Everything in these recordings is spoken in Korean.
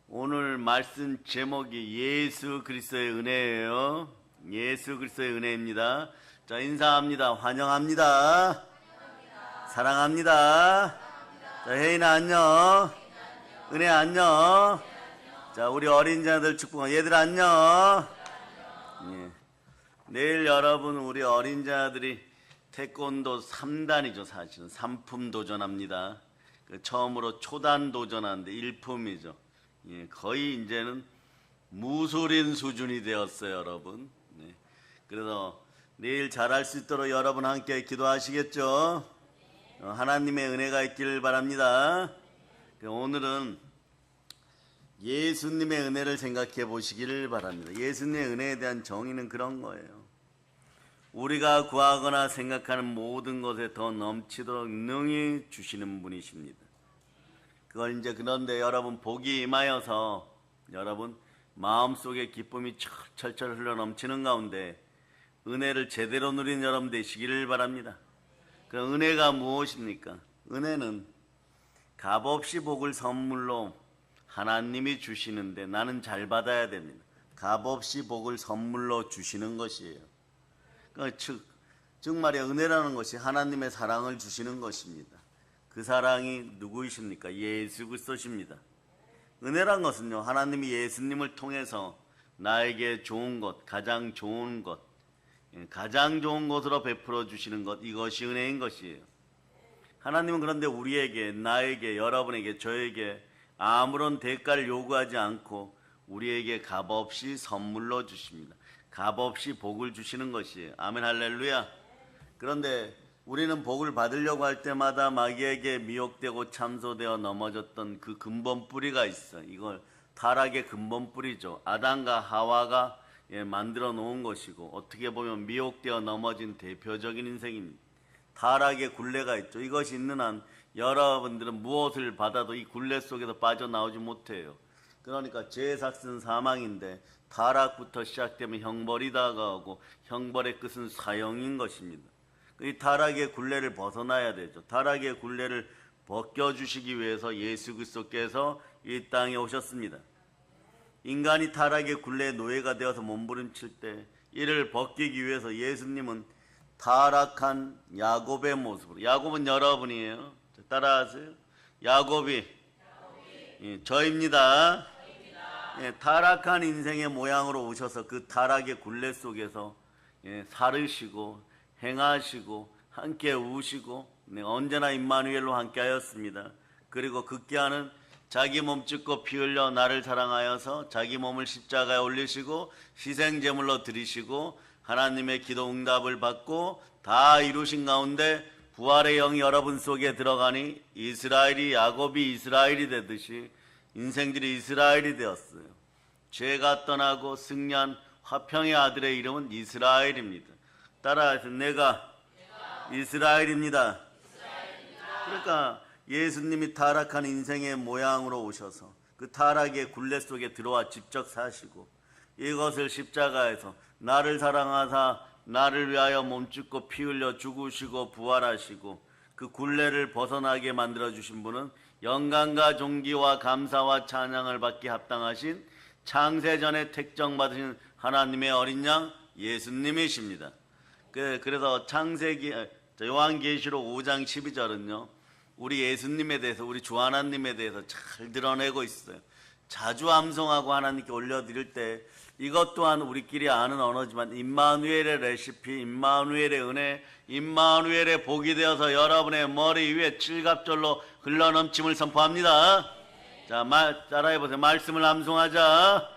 오늘 말씀 제목이 예수 그리스도의 은혜예요. 예수 그리스도의 은혜입니다. 자, 인사합니다. 환영합니다. 사랑합니다. 자, 혜인아 안녕. 은혜 안녕. 자, 우리 어린 자들 축복. 얘들 안녕. 예. 내일 여러분 우리 어린 자들이 태권도 3단이죠. 사실은 3품 도전합니다. 처음으로 초단 도전하는데 1품이죠. 예, 거의 이제는 무술인 수준이 되었어요, 여러분. 네. 그래서 내일 잘할 수 있도록 여러분 함께 기도하시겠죠? 하나님의 은혜가 있기를 바랍니다. 오늘은 예수님의 은혜를 생각해 보시기를 바랍니다. 예수님의 은혜에 대한 정의는 그런 거예요. 우리가 구하거나 생각하는 모든 것에 더 넘치도록 능히 주시는 분이십니다. 그걸 이제 그런데 여러분 복이 임하여서 여러분 마음속에 기쁨이 철철 흘러 넘치는 가운데 은혜를 제대로 누린 여러분 되시기를 바랍니다. 그 은혜가 무엇입니까? 은혜는 값없이 복을 선물로 하나님이 주시는데 나는 잘 받아야 됩니다. 값없이 복을 선물로 주시는 것이에요. 즉 말이야, 은혜라는 것이 하나님의 사랑을 주시는 것입니다. 그 사랑이 누구이십니까? 예수 그리스도십니다. 은혜란 것은요, 하나님이 예수님을 통해서 나에게 좋은 것, 가장 좋은 것, 가장 좋은 것으로 베풀어 주시는 것, 이것이 은혜인 것이에요. 하나님은 그런데 우리에게, 나에게, 여러분에게, 저에게 아무런 대가를 요구하지 않고 우리에게 값없이 선물로 주십니다. 값없이 복을 주시는 것이에요. 아멘 할렐루야. 그런데 우리는 복을 받으려고 할 때마다 마귀에게 미혹되고 참소되어 넘어졌던 그 근본 뿌리가 있어. 이걸 타락의 근본 뿌리죠. 아담과 하와가 만들어 놓은 것이고, 어떻게 보면 미혹되어 넘어진 대표적인 인생입니다. 타락의 굴레가 있죠. 이것이 있는 한 여러분들은 무엇을 받아도 이 굴레 속에서 빠져나오지 못해요. 그러니까 죄의 삭은 사망인데 타락부터 시작되면 형벌이 다가오고 형벌의 끝은 사형인 것입니다. 이 타락의 굴레를 벗어나야 되죠. 타락의 굴레를 벗겨주시기 위해서 예수 그리스도께서 이 땅에 오셨습니다. 인간이 타락의 굴레의 노예가 되어서 몸부림칠 때 이를 벗기기 위해서 예수님은 타락한 야곱의 모습으로, 야곱은 여러분이에요. 따라하세요. 야곱이 저입니다. 타락한 인생의 모양으로 오셔서 그 타락의 굴레 속에서 살으시고 행하시고 함께 우시고 언제나 임마누엘로 함께 하였습니다. 그리고 극기하는 자기 몸 찢고 피 흘려 나를 사랑하여서 자기 몸을 십자가에 올리시고 희생제물로 드리시고 하나님의 기도 응답을 받고 다 이루신 가운데 부활의 영이 여러분 속에 들어가니 이스라엘이 야곱이 이스라엘이 되듯이 인생들이 이스라엘이 되었어요. 죄가 떠나고 승리한 화평의 아들의 이름은 이스라엘입니다. 따라해서 내가 이스라엘입니다. 그러니까 예수님이 타락한 인생의 모양으로 오셔서 그 타락의 굴레 속에 들어와 직접 사시고 이것을 십자가에서 나를 사랑하사 나를 위하여 몸짓고 피 흘려 죽으시고 부활하시고 그 굴레를 벗어나게 만들어주신 분은 영광과 존귀와 감사와 찬양을 받기 합당하신 창세전에 택정받으신 하나님의 어린 양 예수님이십니다. 그래서 요한계시록 5장 12절은요 우리 예수님에 대해서, 우리 주 하나님에 대해서 잘 드러내고 있어요. 자주 암송하고 하나님께 올려드릴 때 이것 또한 우리끼리 아는 언어지만 임마누엘의 레시피, 임마누엘의 은혜, 임마누엘의 복이 되어서 여러분의 머리 위에 칠갑절로 흘러넘침을 선포합니다. 자, 따라해보세요. 말씀을 암송하자.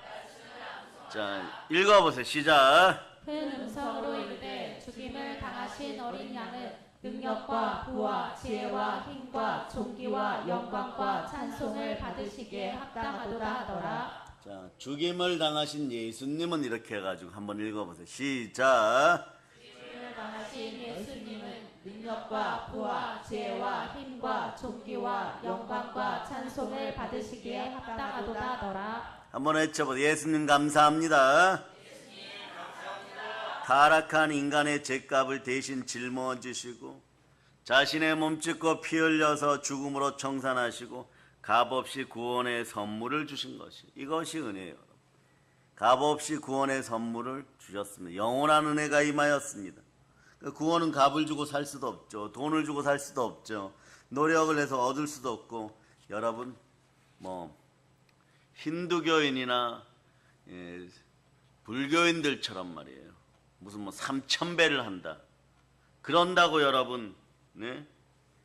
자, 읽어보세요. 시작. 큰 음성으로 이르되 죽임을 당하신 어린 양은 능력과 부와 지혜와 힘과 존귀와 영광과 찬송을 받으시기에 합당하도다 하더라. 자, 죽임을 당하신 예수님은 이렇게 해가지고 한번 읽어보세요. 시작. 죽임을 당하신 예수님은 능력과 부와 지혜와 힘과 존귀와 영광과 찬송을 받으시기에 합당하도다 하더라. 한번 외쳐보세요. 예수님 감사합니다. 타락한 인간의 죄값을 대신 짊어지시고 자신의 몸 찢고 피 흘려서 죽음으로 청산하시고 값없이 구원의 선물을 주신 것이, 이것이 은혜예요. 값없이 구원의 선물을 주셨습니다. 영원한 은혜가 임하였습니다. 구원은 값을 주고 살 수도 없죠. 돈을 주고 살 수도 없죠. 노력을 해서 얻을 수도 없고, 여러분 힌두교인이나 불교인들처럼 말이에요. 무슨 3,000배를 한다. 그런다고 여러분,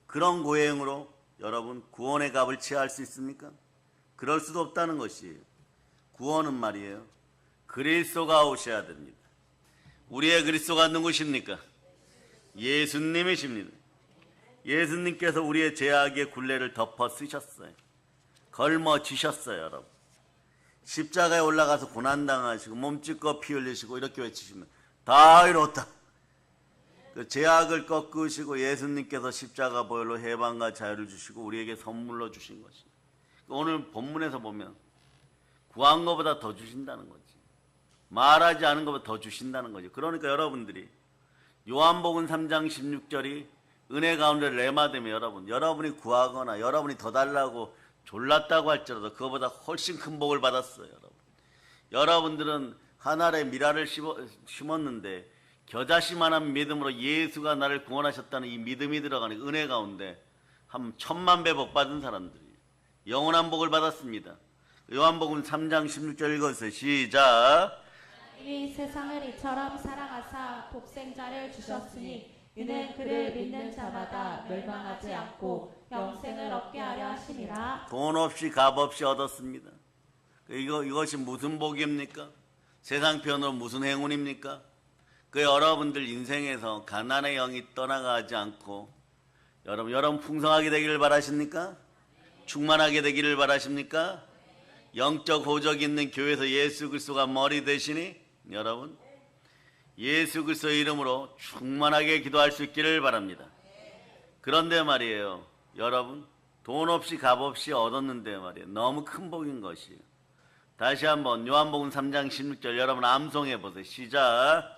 그런 고행으로 여러분 구원의 값을 취할 수 있습니까? 그럴 수도 없다는 것이에요. 구원은 말이에요. 그리스도가 오셔야 됩니다. 우리의 그리스도가 누구십니까? 예수님이십니다. 예수님께서 우리의 죄악의 굴레를 덮어 쓰셨어요. 걸머지셨어요, 여러분. 십자가에 올라가서 고난당하시고 몸짓고 피 흘리시고 이렇게 외치시면 다 이뤘다. 그 죄악을 꺾으시고 예수님께서 십자가 보혈로 해방과 자유를 주시고 우리에게 선물로 주신 것입니다. 오늘 본문에서 보면 구한 것보다 더 주신다는 거지. 말하지 않은 것보다 더 주신다는 거죠. 그러니까 여러분들이 요한복음 3장 16절이 은혜 가운데 레마되면 여러분이 구하거나 여러분이 더 달라고 졸랐다고 할지라도 그거보다 훨씬 큰 복을 받았어요. 여러분들은 한 알의 미라를 심었는데 겨자씨만한 믿음으로 예수가 나를 구원하셨다는 이 믿음이 들어가는 은혜 가운데 한 10,000만 배 복 받은 사람들이 영원한 복을 받았습니다. 요한복음 3장 16절 읽어주세요. 시작. 이 세상을 이처럼 사랑하사 독생자를 주셨으니 이는 그를 믿는 자마다 멸망하지 않고 영생을 얻게 하려 하심이라. 돈 없이 값 없이 얻었습니다. 이것이 무슨 복입니까? 세상 편으로 무슨 행운입니까? 그 여러분들 인생에서 가난의 영이 떠나가지 않고 여러분 풍성하게 되기를 바라십니까? 충만하게 되기를 바라십니까? 영적 호적 있는 교회에서 예수 그리스도가 머리 되시니 여러분 예수 그리스도의 이름으로 충만하게 기도할 수 있기를 바랍니다. 그런데 말이에요, 여러분 돈 없이 값 없이 얻었는데 말이에요, 너무 큰 복인 것이에요. 다시 한번 요한복음 3장 16절 여러분 암송해 보세요. 시작.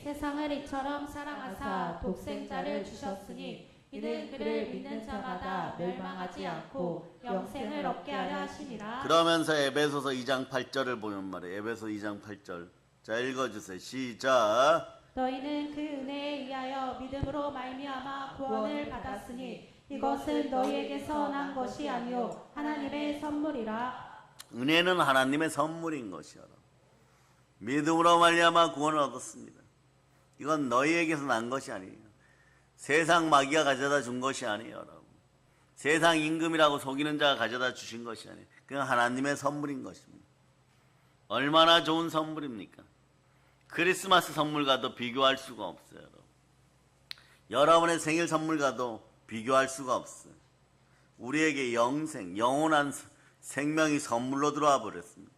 세상을 이처럼 사랑하사 독생자를 주셨으니 이는 그를 믿는 자마다 멸망하지 않고 영생을 얻게 하려 하심이라. 그러면서 에베소서 2장 8절을 보면 말이에요. 에베소 2장 8절. 자, 읽어주세요. 시작. 너희는 그 은혜에 의하여 믿음으로 말미암아 구원을 받았으니 이것은 너희에게서 난 것이 아니요 하나님의 선물이라. 은혜는 하나님의 선물인 것이요. 믿음으로 말미암아 구원을 얻었습니다. 이건 너희에게서 난 것이 아니에요. 세상 마귀가 가져다 준 것이 아니에요. 여러분. 세상 임금이라고 속이는 자가 가져다 주신 것이 아니에요. 그건 하나님의 선물인 것입니다. 얼마나 좋은 선물입니까? 크리스마스 선물과도 비교할 수가 없어요. 여러분. 여러분의 생일 선물과도 비교할 수가 없어요. 우리에게 영원한 생명이 선물로 들어와 버렸습니다.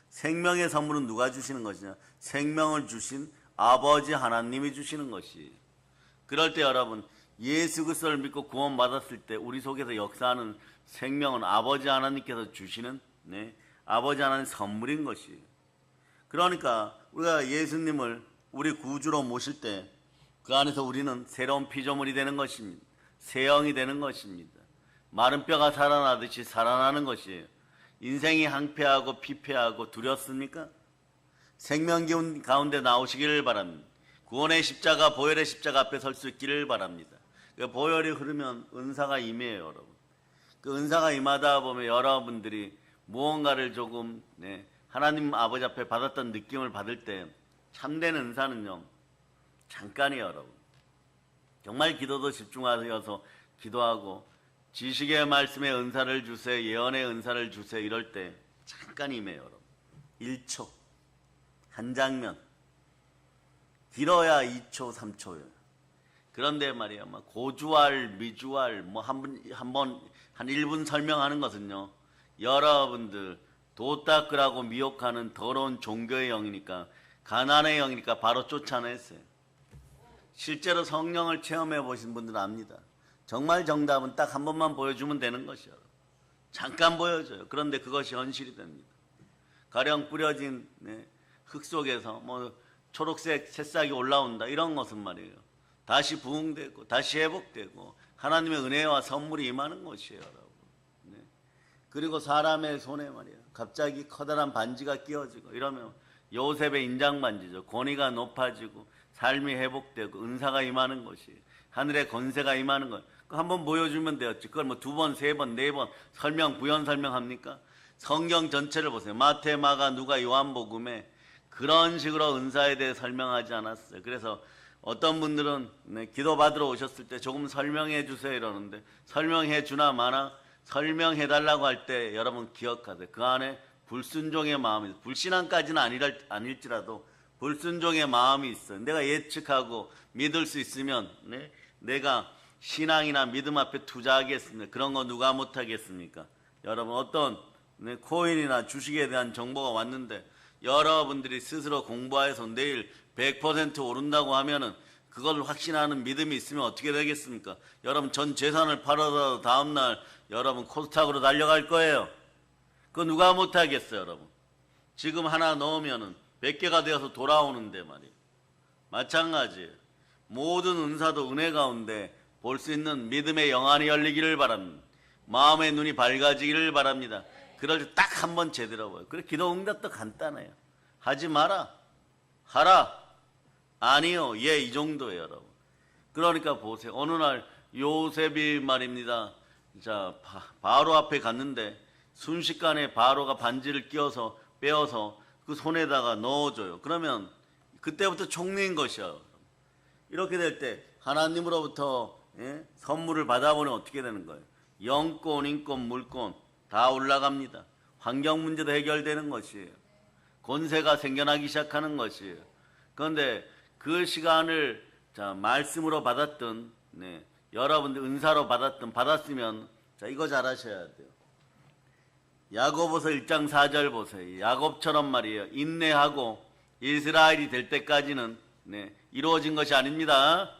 생명의 선물은 누가 주시는 것이냐? 생명을 주신 아버지 하나님이 주시는 것이에요. 그럴 때 여러분 예수 그리스도를 믿고 구원받았을 때 우리 속에서 역사하는 생명은 아버지 하나님께서 주시는 아버지 하나님 선물인 것이에요. 그러니까 우리가 예수님을 우리 구주로 모실 때 그 안에서 우리는 새로운 피조물이 되는 것입니다. 새 영이 되는 것입니다. 마른 뼈가 살아나듯이 살아나는 것이에요. 인생이 항폐하고 피폐하고 두렵습니까? 생명 기운 가운데 나오시기를 바랍니다. 구원의 십자가, 보혈의 십자가 앞에 설 수 있기를 바랍니다. 그 보혈이 흐르면 은사가 임해요, 여러분. 그 은사가 임하다 보면 여러분들이 무언가를 조금 하나님 아버지 앞에 받았던 느낌을 받을 때 참된 은사는요, 잠깐이에요, 여러분. 정말 기도도 집중하셔서 기도하고 지식의 말씀의 은사를 주세요, 예언의 은사를 주세요 이럴 때 잠깐이에요, 여러분. 1초, 한 장면, 길어야 2초, 3초예요. 그런데 말이야, 고주할, 미주할, 한 1분 설명하는 것은요, 여러분들 도 닦으라고 미혹하는 더러운 종교의 영이니까, 가난의 영이니까 바로 쫓아냈어요. 실제로 성령을 체험해 보신 분들은 압니다. 정말 정답은 딱 한 번만 보여주면 되는 것이요. 잠깐 보여줘요. 그런데 그것이 현실이 됩니다. 가령 뿌려진 흙 속에서 초록색 새싹이 올라온다 이런 것은 말이에요. 다시 부흥되고 다시 회복되고 하나님의 은혜와 선물이 임하는 것이에요, 여러분. 그리고 사람의 손에 말이야 갑자기 커다란 반지가 끼어지고 이러면 요셉의 인장 반지죠. 권위가 높아지고 삶이 회복되고 은사가 임하는 것이 하늘의 권세가 임하는 것. 한번 보여주면 되었지. 그걸 뭐 2번, 3번, 4번 설명 부연 설명합니까? 성경 전체를 보세요. 마태, 마가, 누가, 요한복음에 그런 식으로 은사에 대해 설명하지 않았어요. 그래서 어떤 분들은 기도 받으러 오셨을 때 조금 설명해 주세요 이러는데 설명해 주나 마나 설명해 달라고 할 때 여러분 기억하세요. 그 안에 불순종의 마음이 있어요. 불신앙까지는 아닐지라도 불순종의 마음이 있어요. 내가 예측하고 믿을 수 있으면 내가 신앙이나 믿음 앞에 투자하겠습니다. 그런 거 누가 못하겠습니까? 여러분 어떤 코인이나 주식에 대한 정보가 왔는데 여러분들이 스스로 공부해서 내일 100% 오른다고 하면은 그걸 확신하는 믿음이 있으면 어떻게 되겠습니까? 여러분 전 재산을 팔아서 다음날 여러분 코스닥으로 달려갈 거예요. 그거 누가 못하겠어요 여러분. 지금 하나 넣으면은 100개가 되어서 돌아오는데 말이에요. 마찬가지예요. 모든 은사도 은혜 가운데 볼 수 있는 믿음의 영안이 열리기를 바랍니다. 마음의 눈이 밝아지기를 바랍니다. 그럴 때 딱 한 번 제대로 봐요. 그래 기도 응답도 간단해요. 하지 마라. 하라. 아니요. 예, 이 정도예요, 여러분. 그러니까 보세요. 어느 날 요셉이 말입니다. 자, 바로 앞에 갔는데 순식간에 바로가 반지를 끼워서 빼어서 그 손에다가 넣어줘요. 그러면 그때부터 총리인 것이요. 이렇게 될 때 하나님으로부터 선물을 받아보면 어떻게 되는 거예요? 영권, 인권, 물권 다 올라갑니다. 환경 문제도 해결되는 것이에요. 권세가 생겨나기 시작하는 것이에요. 그런데 그 시간을 자 말씀으로 받았던 여러분들 은사로 받았으면 자 이거 잘 하셔야 돼요. 야고보서 1장 4절 보세요. 야곱처럼 말이에요. 인내하고 이스라엘이 될 때까지는 이루어진 것이 아닙니다.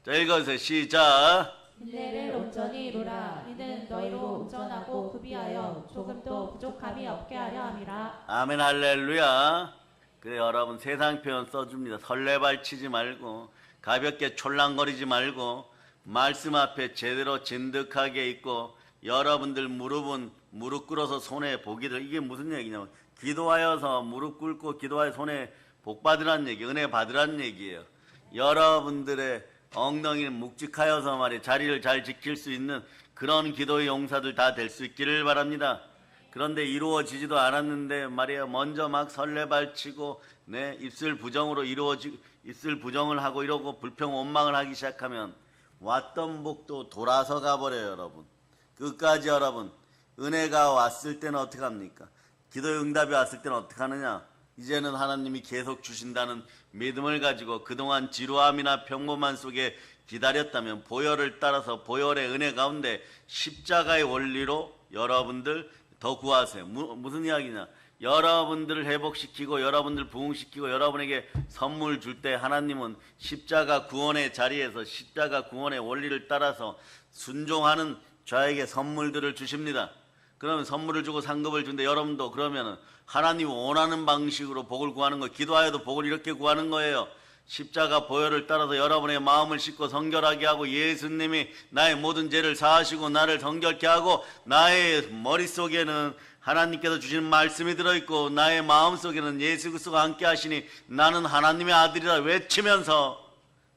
자 읽어주세요. 시작. 인내를 온전히 이루라. 이는 너희로 온전하고 구비하여 조금도 부족함이 없게 하려 함이라. 아멘 할렐루야. 그래 여러분 세상 표현 써줍니다. 설레발치지 말고 가볍게 촐랑거리지 말고 말씀 앞에 제대로 진득하게 있고 여러분들 무릎 꿇어서 손에 복이 들. 이게 무슨 얘기냐면 기도하여서 무릎 꿇고 기도하여 손에 복 받으란 얘기, 은혜 받으란 얘기예요. 여러분들의 엉덩이는 묵직하여서 말이에요. 자리를 잘 지킬 수 있는 그런 기도의 용사들 다 될 수 있기를 바랍니다. 그런데 이루어지지도 않았는데 말이에요. 먼저 막 설레발치고 입술 부정을 하고 이러고 불평 원망을 하기 시작하면 왔던 복도 돌아서 가버려요, 여러분. 끝까지 여러분 은혜가 왔을 때는 어떻게 합니까? 기도의 응답이 왔을 때는 어떻게 하느냐? 이제는 하나님이 계속 주신다는 믿음을 가지고 그동안 지루함이나 평범함 속에 기다렸다면 보혈을 따라서 보혈의 은혜 가운데 십자가의 원리로 여러분들 더 구하세요. 무슨 이야기냐? 여러분들을 회복시키고 여러분들 부흥시키고 여러분에게 선물 줄 때 하나님은 십자가 구원의 자리에서 십자가 구원의 원리를 따라서 순종하는 자에게 선물들을 주십니다. 그러면 선물을 주고 상급을 준데 여러분도 그러면은 하나님이 원하는 방식으로 복을 구하는 거, 기도하여도 복을 이렇게 구하는 거예요. 십자가 보혈을 따라서 여러분의 마음을 씻고 성결하게 하고 예수님이 나의 모든 죄를 사하시고 나를 성결케 하고 나의 머릿속에는 하나님께서 주시는 말씀이 들어있고 나의 마음속에는 예수 그리스도가 함께 하시니 나는 하나님의 아들이라 외치면서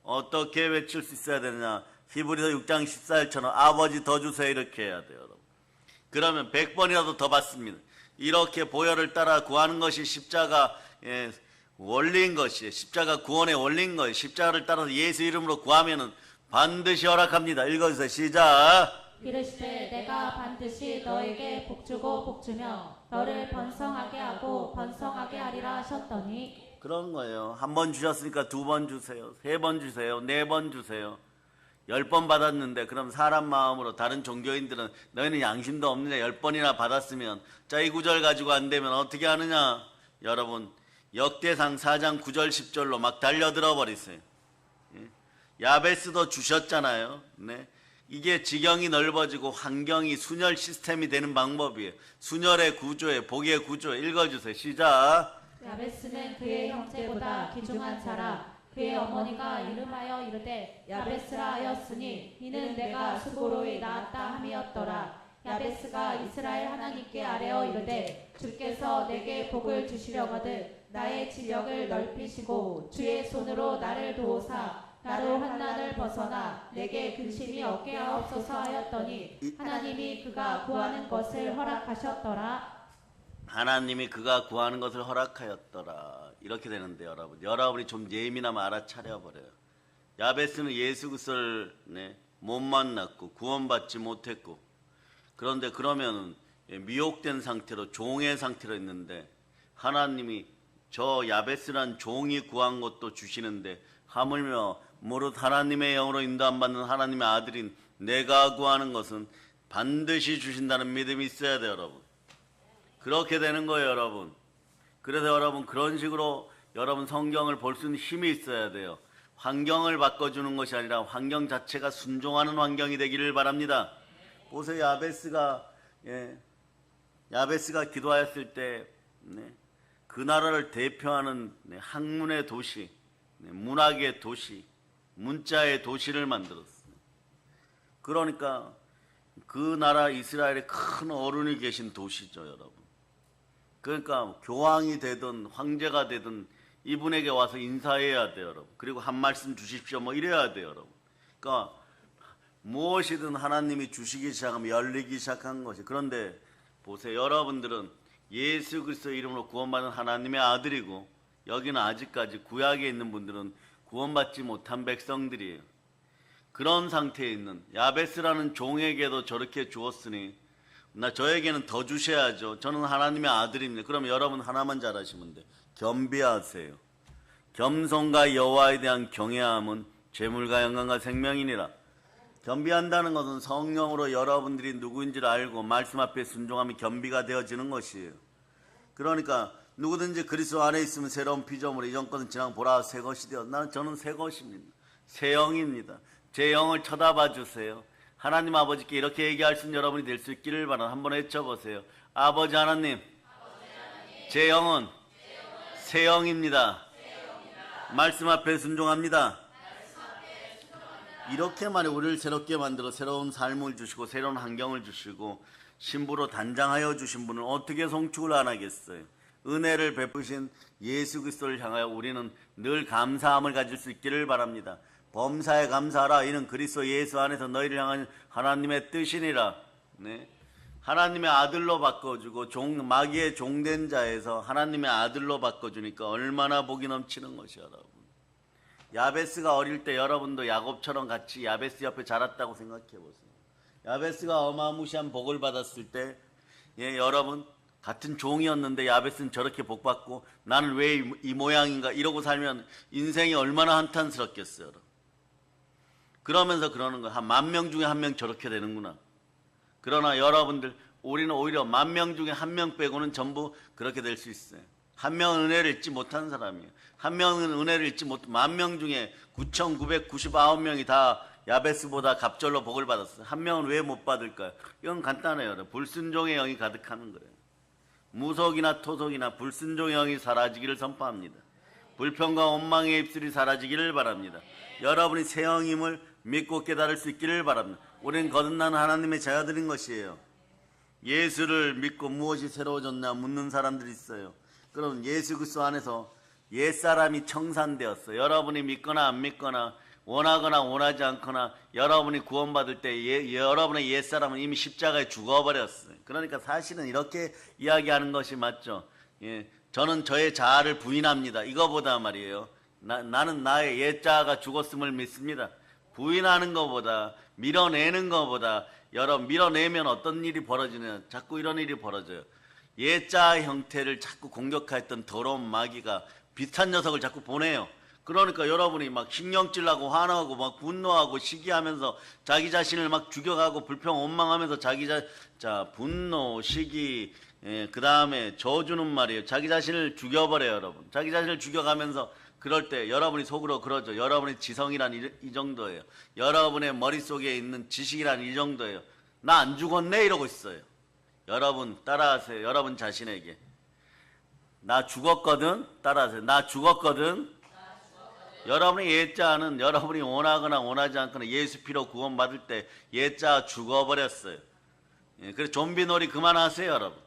어떻게 외칠 수 있어야 되느냐? 히브리서 6장 14절처럼 아버지 더 주세요 이렇게 해야 돼요. 여러분. 그러면 100번이라도 더 받습니다. 이렇게 보혈을 따라 구하는 것이 십자가 원리인 것이에요. 십자가 구원의 원리인 거예요. 십자가를 따라서 예수 이름으로 구하면은 반드시 허락합니다. 읽어주세요. 시작. 이르시되 내가 반드시 너에게 복주고 복주며 너를 번성하게 하고 번성하게 하리라 하셨더니 그런 거예요. 한 번 주셨으니까 2번 주세요. 3번 주세요. 4번 주세요. 10번 받았는데 그럼 사람 마음으로 다른 종교인들은 너희는 양심도 없느냐 10번이나 받았으면 자 이 구절 가지고 안 되면 어떻게 하느냐? 여러분 역대상 4장 9절 10절로 막 달려들어 버리세요. 야베스도 주셨잖아요. 이게 지경이 넓어지고 환경이 순혈 시스템이 되는 방법이에요. 순혈의 구조에 복의 구조에 읽어주세요. 시작. 야베스는 그의 형제보다 귀중한 자라. 그의 어머니가 이름하여 이르되 야베스라 하였으니 이는 내가 수고로이 낳았다 함이었더라. 야베스가 이스라엘 하나님께 아뢰어 이르되 주께서 내게 복을 주시려거든 나의 지력을 넓히시고 주의 손으로 나를 도우사 나로 환난을 벗어나 내게 근심이 없게 하옵소서 하였더니 하나님이 그가 구하는 것을 허락하셨더라. 하나님이 그가 구하는 것을 허락하였더라. 이렇게 되는데 여러분이 좀 예민하면 알아차려버려요. 야베스는 예수 그리스도를 못 만났고 구원받지 못했고, 그런데 그러면 미혹된 상태로 종의 상태로 있는데 하나님이 저 야베스란 종이 구한 것도 주시는데, 하물며 무릇 하나님의 영으로 인도 안 받는 하나님의 아들인 내가 구하는 것은 반드시 주신다는 믿음이 있어야 돼요, 여러분. 그렇게 되는 거예요, 여러분. 그래서 여러분 그런 식으로 여러분 성경을 볼 수 있는 힘이 있어야 돼요. 환경을 바꿔주는 것이 아니라 환경 자체가 순종하는 환경이 되기를 바랍니다. 보세요, 야베스가 기도하였을 때 그 나라를 대표하는 학문의 도시, 문학의 도시, 문자의 도시를 만들었어요. 그러니까 그 나라 이스라엘에 큰 어른이 계신 도시죠, 여러분. 그러니까 교황이 되든 황제가 되든 이분에게 와서 인사해야 돼요, 여러분. 그리고 한 말씀 주십시오, 뭐 이래야 돼요, 여러분. 그러니까 무엇이든 하나님이 주시기 시작하면 열리기 시작한 것이. 그런데 보세요, 여러분들은 예수 그리스도 이름으로 구원받은 하나님의 아들이고, 여기는 아직까지 구약에 있는 분들은 구원받지 못한 백성들이에요. 그런 상태에 있는 야베스라는 종에게도 저렇게 주었으니 저에게는 더 주셔야죠. 저는 하나님의 아들입니다. 그럼 여러분 하나만 잘하시면 돼요. 겸비하세요. 겸손과 여호와에 대한 경외함은 재물과 영광과 생명이니라. 겸비한다는 것은 성령으로 여러분들이 누구인지를 알고 말씀 앞에 순종하면 겸비가 되어지는 것이에요. 그러니까 누구든지 그리스도 안에 있으면 새로운 피조물, 이전 것은 지나고 보라 새 것이 되어. 저는 새 것입니다. 새 영입니다. 제 영을 쳐다봐 주세요. 하나님 아버지께 이렇게 얘기할 수 있는 여러분이 될 수 있기를 바랍니다. 한번 외쳐보세요. 아버지 하나님, 제 영은 새 영입니다. 말씀 앞에 순종합니다. 이렇게만 우리를 새롭게 만들어 새로운 삶을 주시고 새로운 환경을 주시고 신부로 단장하여 주신 분은 어떻게 송축을 안 하겠어요. 은혜를 베푸신 예수 그리스도를 향하여 우리는 늘 감사함을 가질 수 있기를 바랍니다. 범사에 감사하라. 이는 그리스도 예수 안에서 너희를 향한 하나님의 뜻이니라. 하나님의 아들로 바꿔주고 마귀의 종된 자에서 하나님의 아들로 바꿔주니까 얼마나 복이 넘치는 것이야, 여러분. 야베스가 어릴 때 여러분도 야곱처럼 같이 야베스 옆에 자랐다고 생각해 보세요. 야베스가 어마무시한 복을 받았을 때, 여러분 같은 종이었는데 야베스는 저렇게 복 받고 나는 왜 이 모양인가 이러고 살면 인생이 얼마나 한탄스럽겠어요, 여러분. 그러면서 그러는 거야. 한 10,000명 중에 1명 저렇게 되는구나. 그러나 여러분들, 우리는 오히려 10,000명 중에 1명 빼고는 전부 그렇게 될 수 있어요. 한 명은 은혜를 잊지 못한 사람이에요. 한 명은 은혜를 잊지 못, 10,000명 중에 9,999명이 다 야베스보다 갑절로 복을 받았어요. 한 명은 왜 못 받을까요? 이건 간단해요. 불순종의 영이 가득하는 거예요. 무속이나 토속이나 불순종의 영이 사라지기를 선포합니다. 불평과 원망의 입술이 사라지기를 바랍니다. 여러분이 새 영임을 믿고 깨달을 수 있기를 바랍니다. 우리는 거듭난 하나님의 자녀들인 것이에요. 예수를 믿고 무엇이 새로워졌냐 묻는 사람들이 있어요. 그럼 예수 그리스도 안에서 옛사람이 청산되었어요. 여러분이 믿거나 안 믿거나 원하거나 원하지 않거나 여러분이 구원받을 때 여러분의 옛사람은 이미 십자가에 죽어버렸어요. 그러니까 사실은 이렇게 이야기하는 것이 맞죠. 저는 저의 자아를 부인합니다. 이거보다 말이에요. 나는 나의 옛자아가 죽었음을 믿습니다. 부인하는 것보다, 밀어내는 것보다, 여러분 밀어내면 어떤 일이 벌어지냐, 자꾸 이런 일이 벌어져요. 옛자아 형태를 자꾸 공격했던 더러운 마귀가 비슷한 녀석을 자꾸 보내요. 그러니까 여러분이 막 신경질나고 화나고 막 분노하고 시기하면서 자기 자신을 막 죽여가고 불평 원망하면서 분노, 시기, 그 다음에 저주는 말이에요. 자기 자신을 죽여버려요, 여러분. 자기 자신을 죽여가면서 그럴 때 여러분이 속으로 그러죠. 여러분의 지성이란 이 정도예요. 여러분의 머릿속에 있는 지식이란 이 정도예요. 나 안 죽었네 이러고 있어요. 여러분 따라하세요. 여러분 자신에게. 나 죽었거든. 따라하세요. 나 죽었거든. 여러분의 옛자는 여러분이 원하거나 원하지 않거나 예수 피로 구원받을 때 옛자 죽어버렸어요. 그래서 좀비놀이 그만하세요, 여러분.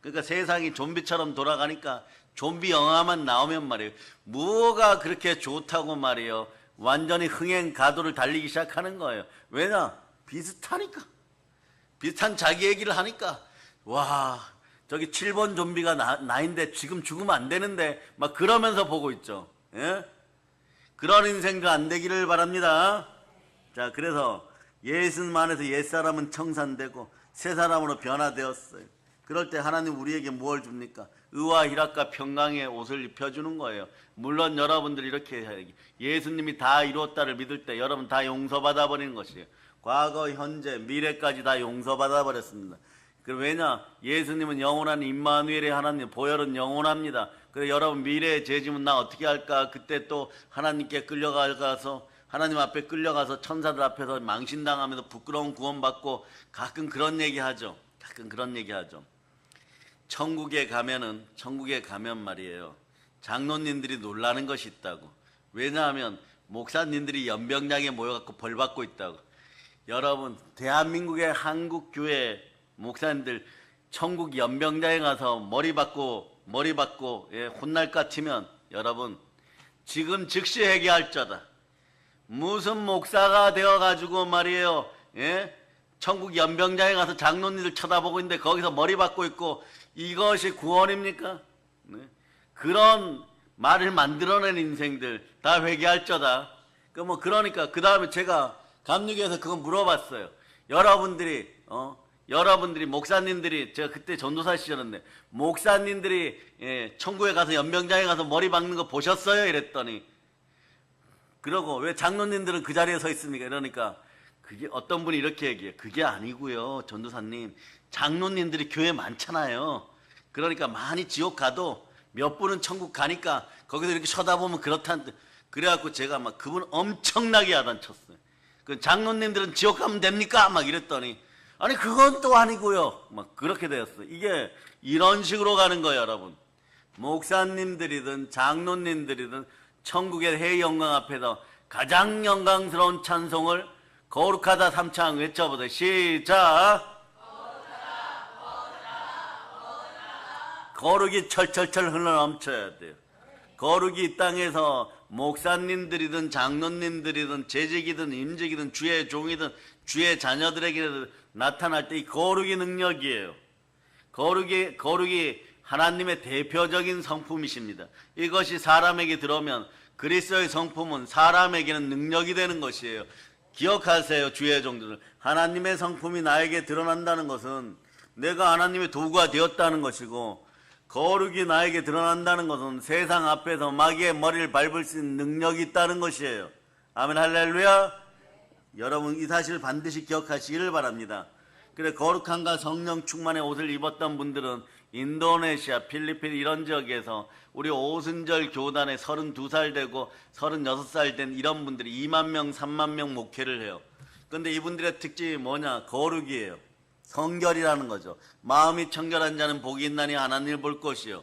그러니까 세상이 좀비처럼 돌아가니까 좀비 영화만 나오면 말이에요. 뭐가 그렇게 좋다고 말이에요. 완전히 흥행 가도를 달리기 시작하는 거예요. 왜냐? 비슷하니까. 비슷한 자기 얘기를 하니까. 와, 저기 7번 좀비가 나인데 지금 죽으면 안 되는데 막 그러면서 보고 있죠. 예? 그런 인생도 안 되기를 바랍니다. 자, 그래서 예수님 안에서 옛사람은 청산되고 새 사람으로 변화되었어요. 그럴 때 하나님 우리에게 무엇을 줍니까? 의와 희락과 평강의 옷을 입혀주는 거예요. 물론 여러분들이 이렇게 예수님이 다 이루었다를 믿을 때 여러분 다 용서받아 버리는 것이에요. 과거, 현재, 미래까지 다 용서받아 버렸습니다. 왜냐? 예수님은 영원한 임마누엘의 하나님, 보혈은 영원합니다. 그래서 여러분 미래의 죄짐은 나 어떻게 할까? 그때 또 하나님께 끌려가서 하나님 앞에 끌려가서 천사들 앞에서 망신당하면서 부끄러운 구원받고 가끔 그런 얘기하죠. 가끔 그런 얘기하죠. 천국에 가면 말이에요. 장로님들이 놀라는 것이 있다고. 왜냐하면 목사님들이 연병장에 모여갖고 벌 받고 있다고. 여러분 대한민국의 한국교회 목사님들 천국 연병장에 가서 머리 받고 혼날 것 같으면 여러분 지금 즉시 회개할 자다. 무슨 목사가 되어가지고 말이에요. 예? 천국 연병장에 가서 장로님들 쳐다보고 있는데 거기서 머리 받고 있고 이것이 구원입니까? 네? 그런 말을 만들어낸 인생들 다 회개할 자다. 그러니까 그 다음에 제가 감리교에서 그거 물어봤어요. 여러분들이 목사님들이 제가 그때 전도사 시절인데 목사님들이 천국에 가서 연병장에 가서 머리 박는 거 보셨어요? 이랬더니 그러고 왜 장로님들은 그 자리에 서 있습니까? 이러니까 그게 어떤 분이 이렇게 얘기해요. 그게 아니고요, 전도사님. 장로님들이 교회 많잖아요. 그러니까 많이 지옥 가도 몇 분은 천국 가니까 거기서 이렇게 쳐다보면 그렇다는데 그래갖고 제가 막 그분 엄청나게 야단쳤어요. 그 장로님들은 지옥 가면 됩니까? 막 이랬더니 아니 그건 또 아니고요. 막 그렇게 되었어요. 이게 이런 식으로 가는 거예요, 여러분. 목사님들이든 장로님들이든 천국의 해 영광 앞에서 가장 영광스러운 찬송을 거룩하다 삼창 외쳐보세요. 시작. 거룩이 철철철 흘러넘쳐야 돼요. 거룩이 이 땅에서 목사님들이든 장로님들이든 재직이든 임직이든 주의 종이든 주의 자녀들에게 나타날 때 이 거룩이 능력이에요. 거룩이 하나님의 대표적인 성품이십니다. 이것이 사람에게 들어오면 그리스도의 성품은 사람에게는 능력이 되는 것이에요. 기억하세요, 주의 종들은. 하나님의 성품이 나에게 드러난다는 것은 내가 하나님의 도구가 되었다는 것이고 거룩이 나에게 드러난다는 것은 세상 앞에서 마귀의 머리를 밟을 수 있는 능력이 있다는 것이에요. 아멘, 할렐루야. 여러분 이 사실을 반드시 기억하시기를 바랍니다. 그래 거룩함과 성령 충만의 옷을 입었던 분들은 인도네시아, 필리핀 이런 지역에서 우리 오순절 교단에 32살 되고 36살 된 이런 분들이 2만 명, 3만 명 목회를 해요. 그런데 이분들의 특징이 뭐냐? 거룩이에요. 성결이라는 거죠. 마음이 청결한 자는 복이 있나니 하나님을 볼 것이요.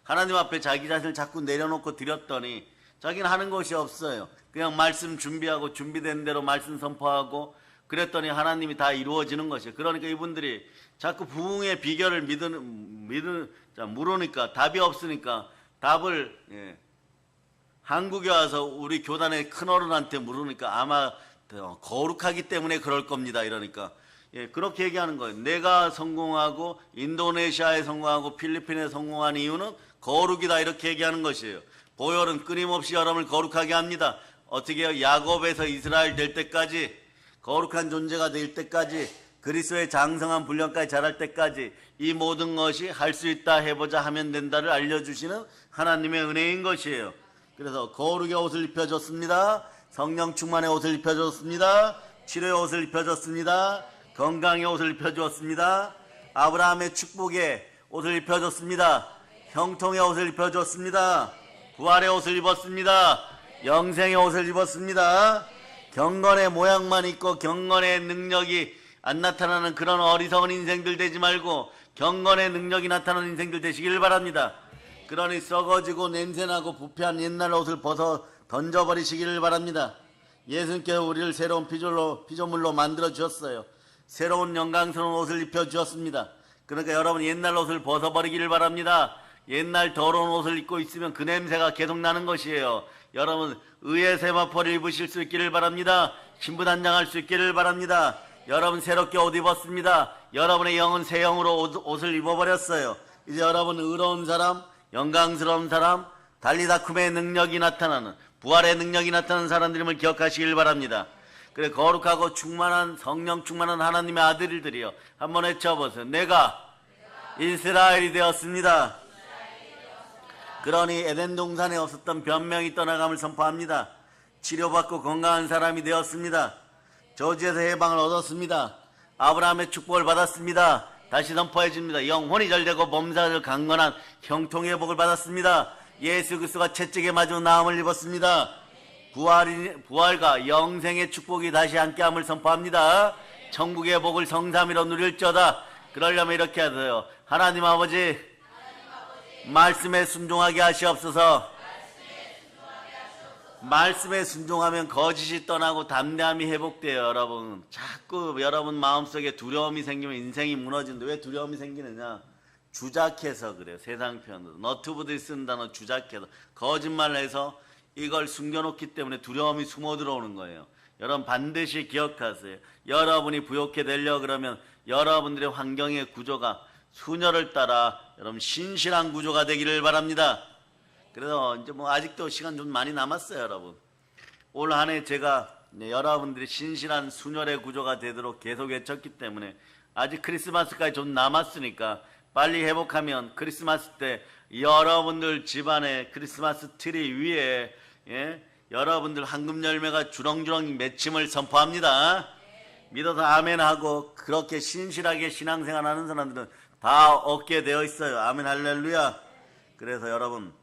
하나님 앞에 자기 자신을 자꾸 내려놓고 드렸더니 자기는 하는 것이 없어요. 그냥 말씀 준비하고 준비된 대로 말씀 선포하고 그랬더니 하나님이 다 이루어지는 것이에요. 그러니까 이분들이 자꾸 부흥의 비결을 물으니까 답이 없으니까 답을 한국에 와서 우리 교단의 큰어른한테 물으니까 아마 거룩하기 때문에 그럴 겁니다. 이러니까 그렇게 얘기하는 거예요. 내가 성공하고 인도네시아에 성공하고 필리핀에 성공한 이유는 거룩이다 이렇게 얘기하는 것이에요. 보혈은 끊임없이 여러분을 거룩하게 합니다. 어떻게 해요? 야곱에서 이스라엘 될 때까지 거룩한 존재가 될 때까지 그리스도의 장성한 분량까지 자랄 때까지 이 모든 것이 할 수 있다 해보자 하면 된다를 알려주시는 하나님의 은혜인 것이에요. 그래서 거룩의 옷을 입혀줬습니다. 성령 충만의 옷을 입혀줬습니다. 치료의 옷을 입혀줬습니다. 건강의 옷을 입혀주었습니다. 아브라함의 축복의 옷을 입혀줬습니다. 형통의 옷을 입혀줬습니다. 부활의 옷을 입었습니다. 영생의 옷을 입었습니다. 경건의 모양만 있고 경건의 능력이 안 나타나는 그런 어리석은 인생들 되지 말고 경건의 능력이 나타나는 인생들 되시길 바랍니다. 그러니 썩어지고 냄새나고 부패한 옛날 옷을 벗어 던져버리시기를 바랍니다. 예수님께서 우리를 새로운 피조물로 만들어 주셨어요. 새로운 영광스러운 옷을 입혀주셨습니다. 그러니까 여러분 옛날 옷을 벗어버리기를 바랍니다. 옛날 더러운 옷을 입고 있으면 그 냄새가 계속 나는 것이에요. 여러분 의의 세마포를 입으실 수 있기를 바랍니다. 신부단장할 수 있기를 바랍니다. 여러분 새롭게 옷 입었습니다. 여러분의 영은 새 영으로 옷을 입어버렸어요. 이제 여러분 의로운 사람, 영광스러운 사람, 달리다쿰의 능력이 나타나는, 부활의 능력이 나타나는 사람들임을 기억하시길 바랍니다. 그래 거룩하고 충만한 성령 충만한 하나님의 아들들이여 한번 외쳐보세요. 내가 이스라엘이 되었습니다. 그러니 에덴 동산에 없었던 변명이 떠나감을 선포합니다. 치료받고 건강한 사람이 되었습니다. 저주에서 해방을 얻었습니다. 아브라함의 축복을 받았습니다. 다시 선포해 줍니다. 영혼이 잘되고 범사를 강건한 형통의 복을 받았습니다. 예수 그리스도가 채찍에 맞은 나음을 입었습니다. 부활과 영생의 축복이 다시 함께함을 선포합니다. 천국의 복을 성삼위로 누릴지어다. 그러려면 이렇게 하세요. 하나님 아버지 말씀에 순종하게 하시옵소서. 말씀에 순종하면 거짓이 떠나고 담대함이 회복돼요. 여러분 자꾸 여러분 마음속에 두려움이 생기면 인생이 무너지는데 왜 두려움이 생기느냐? 주작해서 그래요. 세상 표현으로 너튜브들이 쓰는 단어 주작해서 거짓말을 해서 이걸 숨겨놓기 때문에 두려움이 숨어 들어오는 거예요. 여러분 반드시 기억하세요. 여러분이 부욕해 되려 그러면 여러분들의 환경의 구조가 수녀를 따라 여러분 신실한 구조가 되기를 바랍니다. 그래서 이제 뭐 아직도 시간 좀 많이 남았어요. 여러분 올 한 해 제가 여러분들이 신실한 순혈의 구조가 되도록 계속 외쳤기 때문에 아직 크리스마스까지 좀 남았으니까 빨리 회복하면 크리스마스 때 여러분들 집안의 크리스마스 트리 위에 여러분들 황금 열매가 주렁주렁 맺힘을 선포합니다. 믿어서 아멘하고 그렇게 신실하게 신앙생활하는 사람들은 다 얻게 되어 있어요. 아멘 할렐루야. 그래서 여러분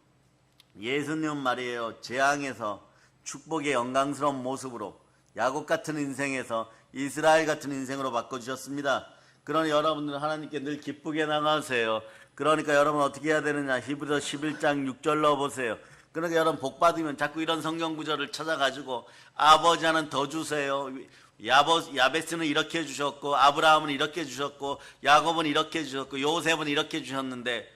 예수님은 말이에요. 재앙에서 축복의 영광스러운 모습으로 야곱 같은 인생에서 이스라엘 같은 인생으로 바꿔주셨습니다. 그러니 여러분들은 하나님께 늘 기쁘게 나가세요. 그러니까 여러분 어떻게 해야 되느냐? 히브리서 11장 6절로 보세요. 그러니까 여러분 복 받으면 자꾸 이런 성경 구절을 찾아가지고 아버지 하나는 더 주세요. 야베스는 이렇게 해주셨고 아브라함은 이렇게 해주셨고 야곱은 이렇게 해주셨고 요셉은 이렇게 해주셨는데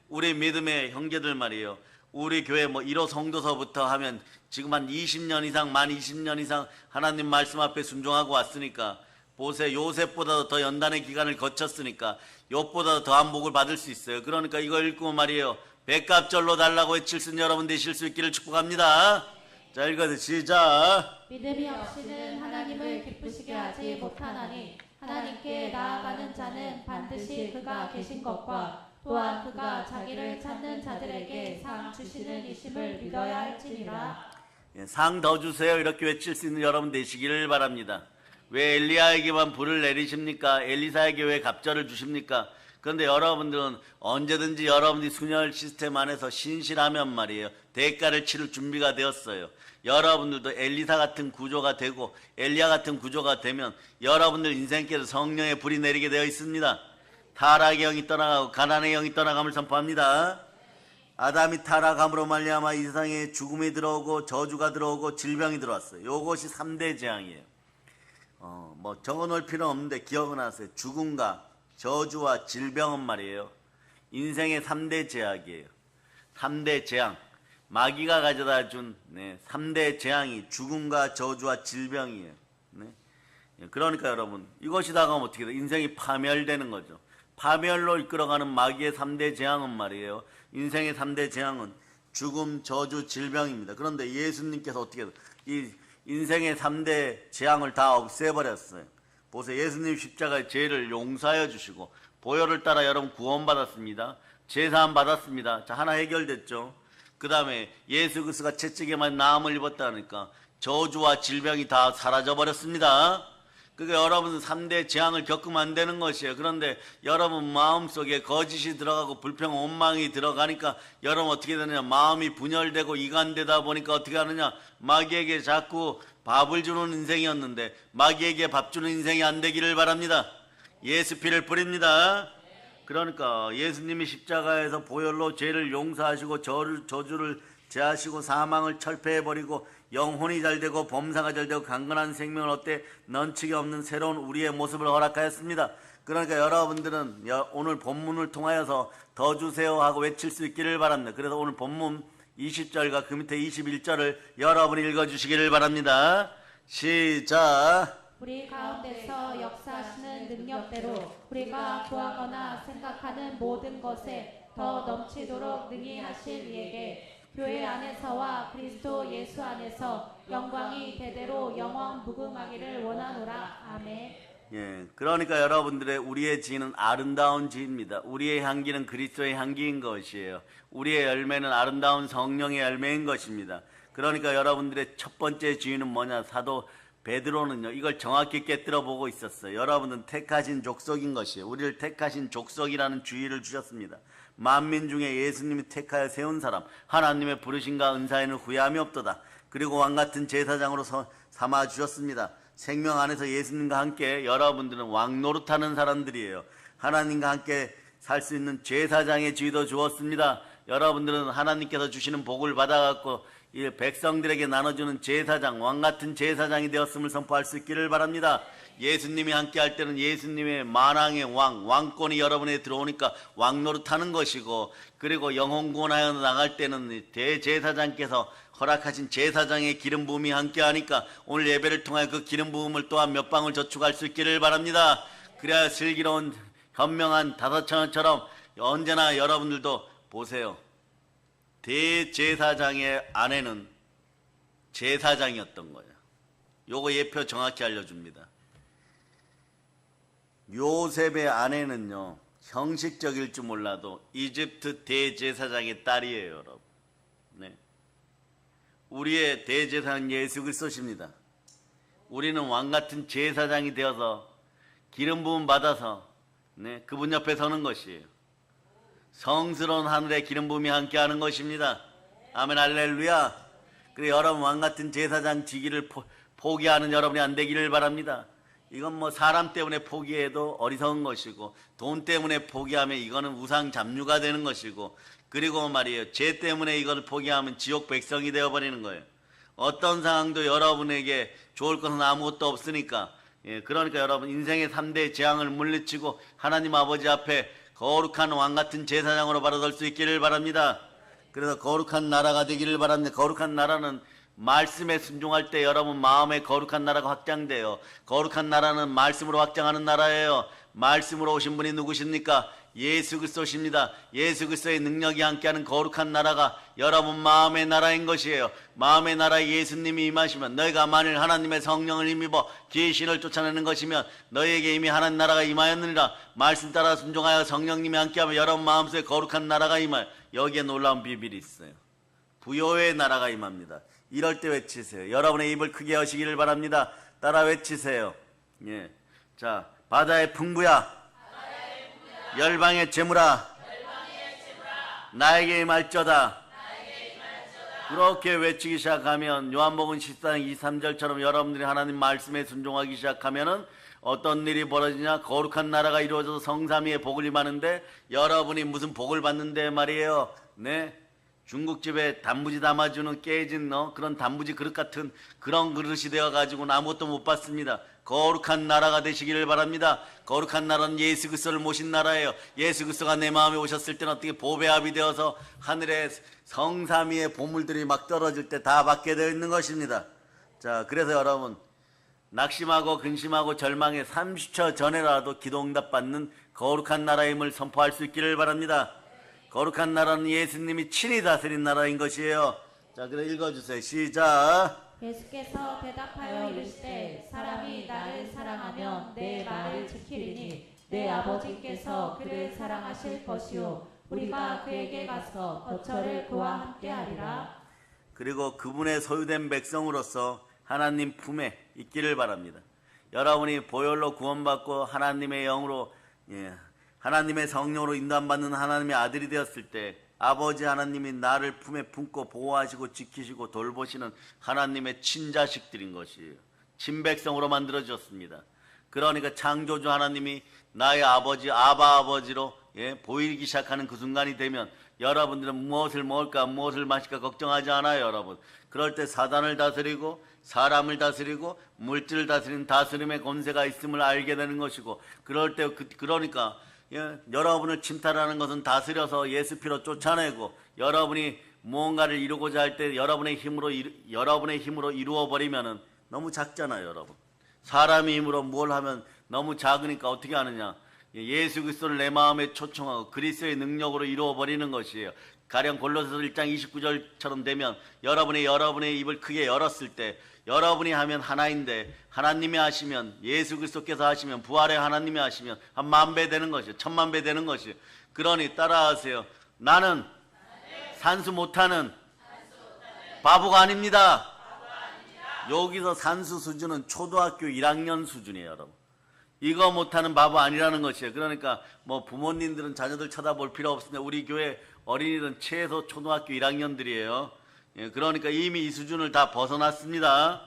우리 믿음의 형제들 말이에요. 우리 교회 뭐 1호 성도서부터 하면 지금 한 20년 이상 만 20년 이상 하나님 말씀 앞에 순종하고 왔으니까 보세요. 요셉보다도 더 연단의 기간을 거쳤으니까 욥보다도 더한 복을 받을 수 있어요. 그러니까 이거 읽고 말이에요. 백갑절로 달라고 외칠 수 있는 여러분 되실 수 있기를 축복합니다. 자 읽어서 시작. 믿음이 없이는 하나님을 기쁘시게 하지 못하나니 하나님께 나아가는 자는 반드시 그가 계신 것과 또한 그가 자기를 찾는 자들에게 상 주시는 이심을 믿어야 할지니라. 상 더 주세요. 이렇게 외칠 수 있는 여러분 되시기를 바랍니다. 왜 엘리야에게만 불을 내리십니까? 엘리사에게 왜 갑절을 주십니까? 그런데 여러분들은 언제든지 여러분들이 순혈 시스템 안에서 신실하면 말이에요. 대가를 치를 준비가 되었어요. 여러분들도 엘리사 같은 구조가 되고 엘리야 같은 구조가 되면 여러분들 인생께서 성령의 불이 내리게 되어 있습니다. 타락의 영이 떠나가고 가난의 영이 떠나감을 선포합니다. 아담이 타락함으로 말미암아 이 세상에 죽음이 들어오고 저주가 들어오고 질병이 들어왔어요. 요것이 3대 재앙이에요. 뭐 적어놓을 필요는 없는데 기억은 하세요. 죽음과 저주와 질병은 말이에요. 인생의 3대 재앙이에요. 3대 재앙. 마귀가 가져다 준 3대 재앙이 죽음과 저주와 질병이에요. 그러니까 여러분 이것이 다가오면 어떻게 돼요? 인생이 파멸되는 거죠. 파멸로 이끌어가는 마귀의 3대 재앙은 말이에요. 인생의 3대 재앙은 죽음, 저주, 질병입니다. 그런데 예수님께서 어떻게 해요? 이 인생의 3대 재앙을 다 없애버렸어요. 보세요. 예수님 십자가의 죄를 용서하여 주시고 보혈을 따라 여러분 구원받았습니다. 제사함 받았습니다. 자, 하나 해결됐죠. 그 다음에 예수 그리스도가 채찍에만 나음을 입었다니까 저주와 질병이 다 사라져버렸습니다. 그러니까 여러분은 3대 재앙을 겪으면 안 되는 것이에요. 그런데 여러분 마음속에 거짓이 들어가고 불평, 원망이 들어가니까 여러분 어떻게 되느냐? 마음이 분열되고 이간되다 보니까 어떻게 하느냐? 마귀에게 자꾸 밥을 주는 인생이었는데 마귀에게 밥 주는 인생이 안 되기를 바랍니다. 예수 피를 뿌립니다. 그러니까 예수님이 십자가에서 보혈로 죄를 용서하시고 저주를 제하시고 사망을 철폐해버리고 영혼이 잘되고 범사가 잘되고 강건한 생명을 얻되 넘치게 없는 새로운 우리의 모습을 허락하였습니다. 그러니까 여러분들은 오늘 본문을 통하여서 더 주세요 하고 외칠 수 있기를 바랍니다. 그래서 오늘 본문 20절과 그 밑에 21절을 여러분이 읽어주시기를 바랍니다. 시작. 우리 가운데서 역사하시는 능력대로 우리가 구하거나 생각하는 모든 것에 더 넘치도록 능히 하실 이에게 교회 안에서와 그리스도 예수 안에서 영광이 대대로 영원 무궁하기를 원하노라. 아멘. 예, 그러니까 여러분들의 우리의 지는 아름다운 지입니다. 우리의 향기는 그리스도의 향기인 것이에요. 우리의 열매는 아름다운 성령의 열매인 것입니다. 그러니까 여러분들의 첫 번째 지위는 뭐냐? 사도 베드로는요 이걸 정확히 깨뜨려 보고 있었어요. 여러분은 택하신 족속인 것이에요. 우리를 택하신 족속이라는 주의를 주셨습니다. 만민 중에 예수님이 택하여 세운 사람, 하나님의 부르심과 은사에는 후회함이 없도다. 그리고 왕같은 제사장으로 삼아 주셨습니다. 생명 안에서 예수님과 함께 여러분들은 왕 노릇하는 사람들이에요. 하나님과 함께 살 수 있는 제사장의 지위도 주었습니다. 여러분들은 하나님께서 주시는 복을 받아갖고 이 백성들에게 나눠주는 제사장, 왕같은 제사장이 되었음을 선포할 수 있기를 바랍니다. 예수님이 함께 할 때는 예수님의 만왕의 왕권이 여러분에 들어오니까 왕 노릇하는 것이고, 그리고 영혼 구원하여 나갈 때는 대제사장께서 허락하신 제사장의 기름 부음이 함께 하니까 오늘 예배를 통하여 그 기름 부음을 또한 몇 방울 저축할 수 있기를 바랍니다. 그래야 슬기로운 현명한 다사천처럼 언제나 여러분들도 보세요. 대제사장의 아내는 제사장이었던 거예요. 요거 예표 정확히 알려줍니다. 요셉의 아내는요 형식적일 줄 몰라도 이집트 대제사장의 딸이에요, 여러분. 네. 우리의 대제사장은 예수 그리스도십니다. 우리는 왕같은 제사장이 되어서 기름 부음 받아서 그분 옆에 서는 것이에요. 성스러운 하늘의 기름 부음이 함께하는 것입니다. 아멘, 할렐루야. 그래, 여러분 왕같은 제사장 지기를 포기하는 여러분이 안 되기를 바랍니다. 이건 뭐 사람 때문에 포기해도 어리석은 것이고, 돈 때문에 포기하면 이거는 우상 잡류가 되는 것이고, 그리고 말이에요, 죄 때문에 이걸 포기하면 지옥 백성이 되어버리는 거예요. 어떤 상황도 여러분에게 좋을 것은 아무것도 없으니까. 그러니까 여러분 인생의 3대 재앙을 물리치고 하나님 아버지 앞에 거룩한 왕같은 제사장으로 바라설 수 있기를 바랍니다. 그래서 거룩한 나라가 되기를 바랍니다. 거룩한 나라는 말씀에 순종할 때 여러분 마음에 거룩한 나라가 확장돼요. 거룩한 나라는 말씀으로 확장하는 나라예요. 말씀으로 오신 분이 누구십니까? 예수 그리스도십니다. 예수 그리스도의 능력이 함께하는 거룩한 나라가 여러분 마음의 나라인 것이에요. 마음의 나라에 예수님이 임하시면, 너희가 만일 하나님의 성령을 힘입어 귀신을 쫓아내는 것이면 너희에게 이미 하나님 나라가 임하였느니라. 말씀 따라 순종하여 성령님이 함께하면 여러분 마음속에 거룩한 나라가 임하여, 여기에 놀라운 비밀이 있어요. 부요의 나라가 임합니다. 이럴 때 외치세요. 여러분의 입을 크게 여시기를 바랍니다. 따라 외치세요. 예. 자, 바다의 풍부야, 열방의 재물아, 나에게 임할저다. 그렇게 외치기 시작하면 요한복음 14장 23절처럼 여러분들이 하나님 말씀에 순종하기 시작하면은 어떤 일이 벌어지냐? 거룩한 나라가 이루어져서 성삼위의 복을 임하는데, 여러분이 무슨 복을 받는데 말이에요. 네, 중국집에 단무지 담아주는 깨진 그런 단무지 그릇 같은 그런 그릇이 되어가지고는 아무것도 못 받습니다. 거룩한 나라가 되시기를 바랍니다. 거룩한 나라는 예수 그리스도를 모신 나라예요. 예수 그리스도가 내 마음에 오셨을 때는 어떻게 보배합이 되어서 하늘의 성삼위의 보물들이 막 떨어질 때 다 받게 되어 있는 것입니다. 자, 그래서 여러분 낙심하고 근심하고 절망에 30초 전에라도 기도응답 받는 거룩한 나라임을 선포할 수 있기를 바랍니다. 거룩한 나라는 예수님이 친히 다스린 나라인 것이에요. 자, 그래 읽어주세요. 시작. 예수께서 대답하여 이르시되 사람이 나를 사랑하면 내 말을 지키리니 내 아버지께서 그를 사랑하실 것이요 우리가 그에게 가서 거처를 그와 함께 하리라. 그리고 그분의 소유된 백성으로서 하나님 품에 있기를 바랍니다. 여러분이 보혈로 구원받고 하나님의 영으로 하나님의 성령으로 인도받는 하나님의 아들이 되었을 때 아버지 하나님이 나를 품에 품고 보호하시고 지키시고 돌보시는 하나님의 친자식들인 것이에요. 친백성으로 만들어졌습니다. 그러니까 창조주 하나님이 나의 아버지, 아바 아버지로 보이기 시작하는 그 순간이 되면 여러분들은 무엇을 먹을까 무엇을 마실까 걱정하지 않아요, 여러분. 그럴 때 사단을 다스리고 사람을 다스리고 물질을 다스리는 다스림의 권세가 있음을 알게 되는 것이고, 그럴 때 그러니까 여러분을 침탈하는 것은 다스려서 예수 피로 쫓아내고, 여러분이 무언가를 이루고자 할 때 여러분의 힘으로 이루어 버리면은 너무 작잖아요, 여러분. 사람의 힘으로 뭘 하면 너무 작으니까 어떻게 하느냐? 예수 그리스도를 내 마음에 초청하고 그리스도의 능력으로 이루어 버리는 것이에요. 가령 골로새서 1장 29절처럼 되면 여러분의 입을 크게 열었을 때 여러분이 하면 하나인데 하나님이 하시면, 예수 그리스도께서 하시면, 부활의 하나님이 하시면 한 10,000배 되는 것이요, 10,000,000배 되는 것이요. 그러니 따라하세요. 나는 산수 못하는 바보가 아닙니다. 여기서 산수 수준은 초등학교 1학년 수준이에요, 여러분. 이거 못하는 바보 아니라는 것이에요. 그러니까 뭐 부모님들은 자녀들 쳐다볼 필요 없습니다. 우리 교회 어린이들은 최소 초등학교 1학년들이에요. 그러니까 이미 이 수준을 다 벗어났습니다.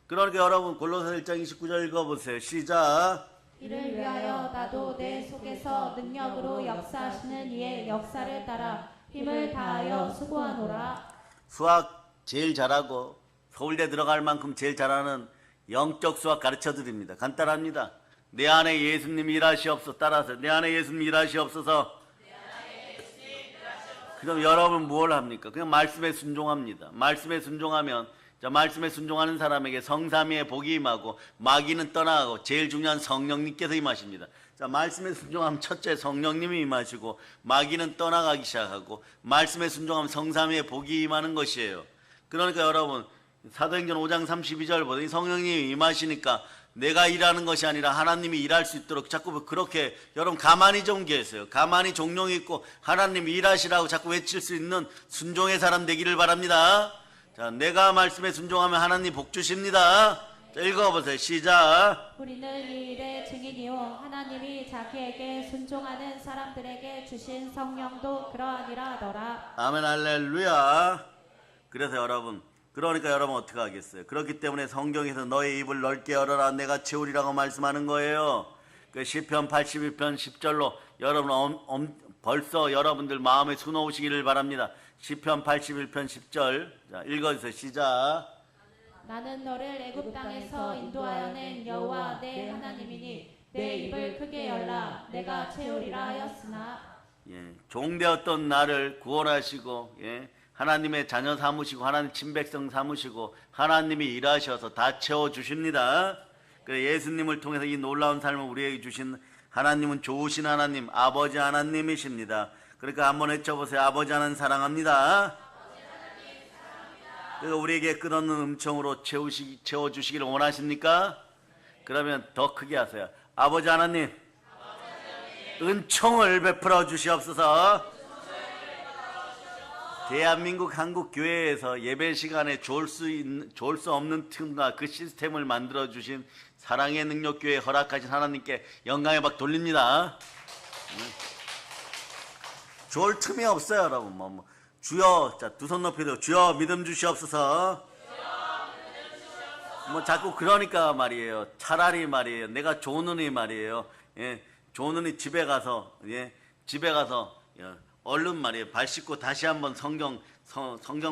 그러니까 여러분 골로새 1장 29절 읽어보세요. 시작. 이를 위하여 나도 내 속에서 능력으로 역사하시는 이의 역사를 따라 힘을 다하여 수고하노라. 수학 제일 잘하고 서울대 들어갈 만큼 제일 잘하는 영적 수학 가르쳐 드립니다. 간단합니다. 내 안에 예수님이 일하시옵소서. 따라서 내 안에 예수님이 일하시옵소서. 그럼 여러분 뭘 합니까? 그냥 말씀에 순종합니다. 말씀에 순종하면, 말씀에 순종하는 사람에게 성삼위의 복이 임하고 마귀는 떠나가고 제일 중요한 성령님께서 임하십니다. 말씀에 순종하면 첫째 성령님이 임하시고 마귀는 떠나가기 시작하고, 말씀에 순종하면 성삼위의 복이 임하는 것이에요. 그러니까 여러분 사도행전 5장 32절 보더니 성령님이 임하시니까 내가 일하는 것이 아니라 하나님이 일할 수 있도록 자꾸 그렇게 여러분 가만히 좀 계세요. 가만히 종용이 있고 하나님이 일하시라고 자꾸 외칠 수 있는 순종의 사람 되기를 바랍니다. 자, 내가 말씀에 순종하면 하나님 복 주십니다. 자, 읽어보세요. 시작. 우리는 이 일의 증인이요 하나님이 자기에게 순종하는 사람들에게 주신 성령도 그러하니라 하더라. 아멘 할렐루야. 그래서 여러분, 그러니까 여러분 어떻게 하겠어요? 그렇기 때문에 성경에서 너의 입을 넓게 열어라 내가 채우리라고 말씀하는 거예요. 그 시편 82편 10절로 여러분 벌써 여러분들 마음에 수놓으시기를 바랍니다. 시편 81편 10절. 자, 읽어주세요. 시작. 나는 너를 애굽 땅에서 인도하여 낸 여호와 내 하나님이니 내 입을 크게 열라 내가 채우리라 하였으나. 종되었던 나를 구원하시고 하나님의 자녀 삼으시고 하나님 친백성 삼으시고 하나님이 일하셔서 다 채워주십니다. 예수님을 통해서 이 놀라운 삶을 우리에게 주신 하나님은 좋으신 하나님, 아버지 하나님이십니다. 그러니까 한번 외쳐보세요. 아버지 하나님 사랑합니다. 그러니까 우리에게 끝없는 음청으로 채워주시기를 원하십니까? 그러면 더 크게 하세요. 아버지 하나님, 은총을 베풀어 주시옵소서. 대한민국 한국 교회에서 예배 시간에 좋을 수 없는 틈과 그 시스템을 만들어 주신 사랑의 능력 교회 허락하신 하나님께 영광의 박 돌립니다. 좋을 틈이 없어요, 여러분. 주여, 자, 두 손 높이 들어 주여 믿음 주시옵소서. 자꾸 그러니까 말이에요. 차라리 말이에요. 내가 조는이 말이에요. 조는이 집에 가서 얼른 말이에요. 발 씻고 다시 한번 성경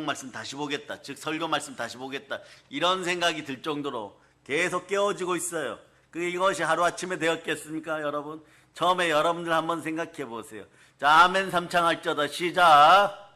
말씀 다시 보겠다. 즉 설교 말씀 다시 보겠다. 이런 생각이 들 정도로 계속 깨워지고 있어요. 이것이 하루아침에 되었겠습니까, 여러분? 처음에 여러분들 한번 생각해 보세요. 자, 아멘 삼창할지어다. 시작.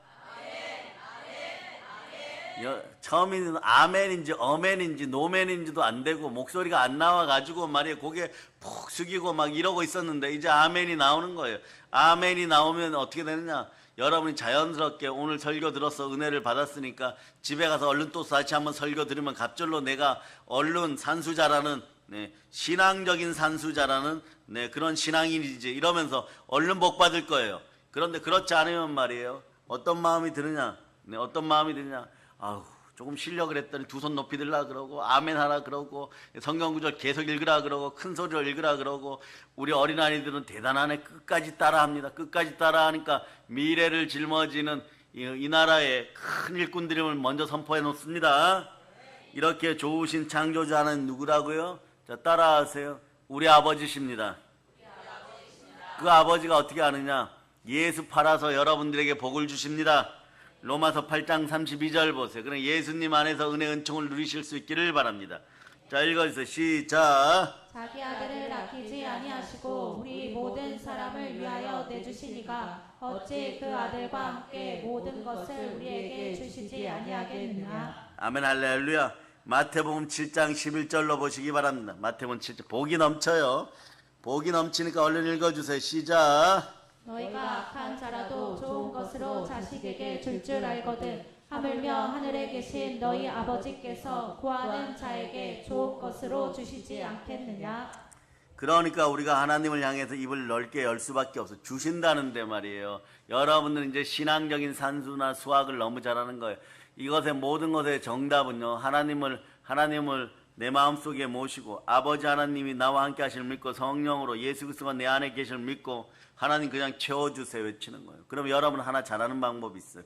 처음에는 아멘인지 어멘인지 노멘인지도 안 되고 목소리가 안 나와가지고 말이에요. 고개 푹 숙이고 막 이러고 있었는데 이제 아멘이 나오는 거예요. 아멘이 나오면 어떻게 되느냐? 여러분이 자연스럽게 오늘 설교 들어서 은혜를 받았으니까 집에 가서 얼른 또 다시 한번 설교 들으면 갑절로 내가 얼른 산수자라는 신앙적인 산수자라는 그런 신앙인이지 이러면서 얼른 복 받을 거예요. 그런데 그렇지 않으면 말이에요. 어떤 마음이 드느냐? 어떤 마음이 드느냐? 아우, 조금 쉬려고 그랬더니 두 손 높이 들라 그러고 아멘 하라 그러고 성경 구절 계속 읽으라 그러고 큰 소리로 읽으라 그러고 우리 어린아이들은 대단하네. 끝까지 따라합니다. 끝까지 따라하니까 미래를 짊어지는 이 나라의 큰 일꾼들임을 먼저 선포해 놓습니다. 이렇게 좋으신 창조자는 누구라고요? 자, 따라하세요. 우리 아버지십니다. 그 아버지가 어떻게 하느냐? 예수 팔아서 여러분들에게 복을 주십니다. 로마서 8장 32절 보세요. 그럼 예수님 안에서 은혜 은총을 누리실 수 있기를 바랍니다. 자, 읽어주세요. 시작. 자기 아들을 아끼지 아니하시고 우리 모든 사람을 위하여 내주시니가 어찌 그 아들과 함께 모든 것을 우리에게 주시지 아니하겠느냐. 아멘 할렐루야. 마태복음 7장 11절로 보시기 바랍니다. 마태복음 7장 복이 넘쳐요. 복이 넘치니까 얼른 읽어주세요. 시작. 너희가 악한 자라도 좋은 것으로 자식에게 줄 알거든 하물며 하늘에 계신 너희 아버지께서 구하는 자에게 좋은 것으로 주시지 않겠느냐. 그러니까 우리가 하나님을 향해서 입을 넓게 열 수밖에 없어. 주신다는데 말이에요. 여러분들은 이제 신앙적인 산수나 수학을 너무 잘하는 거예요. 이것의 모든 것의 정답은요, 하나님을 내 마음속에 모시고 아버지 하나님이 나와 함께 하실 믿고 성령으로 예수 그리스도가 내 안에 계실 믿고 하나님 그냥 채워주세요 외치는 거예요. 그럼 여러분 하나 잘하는 방법이 있어요.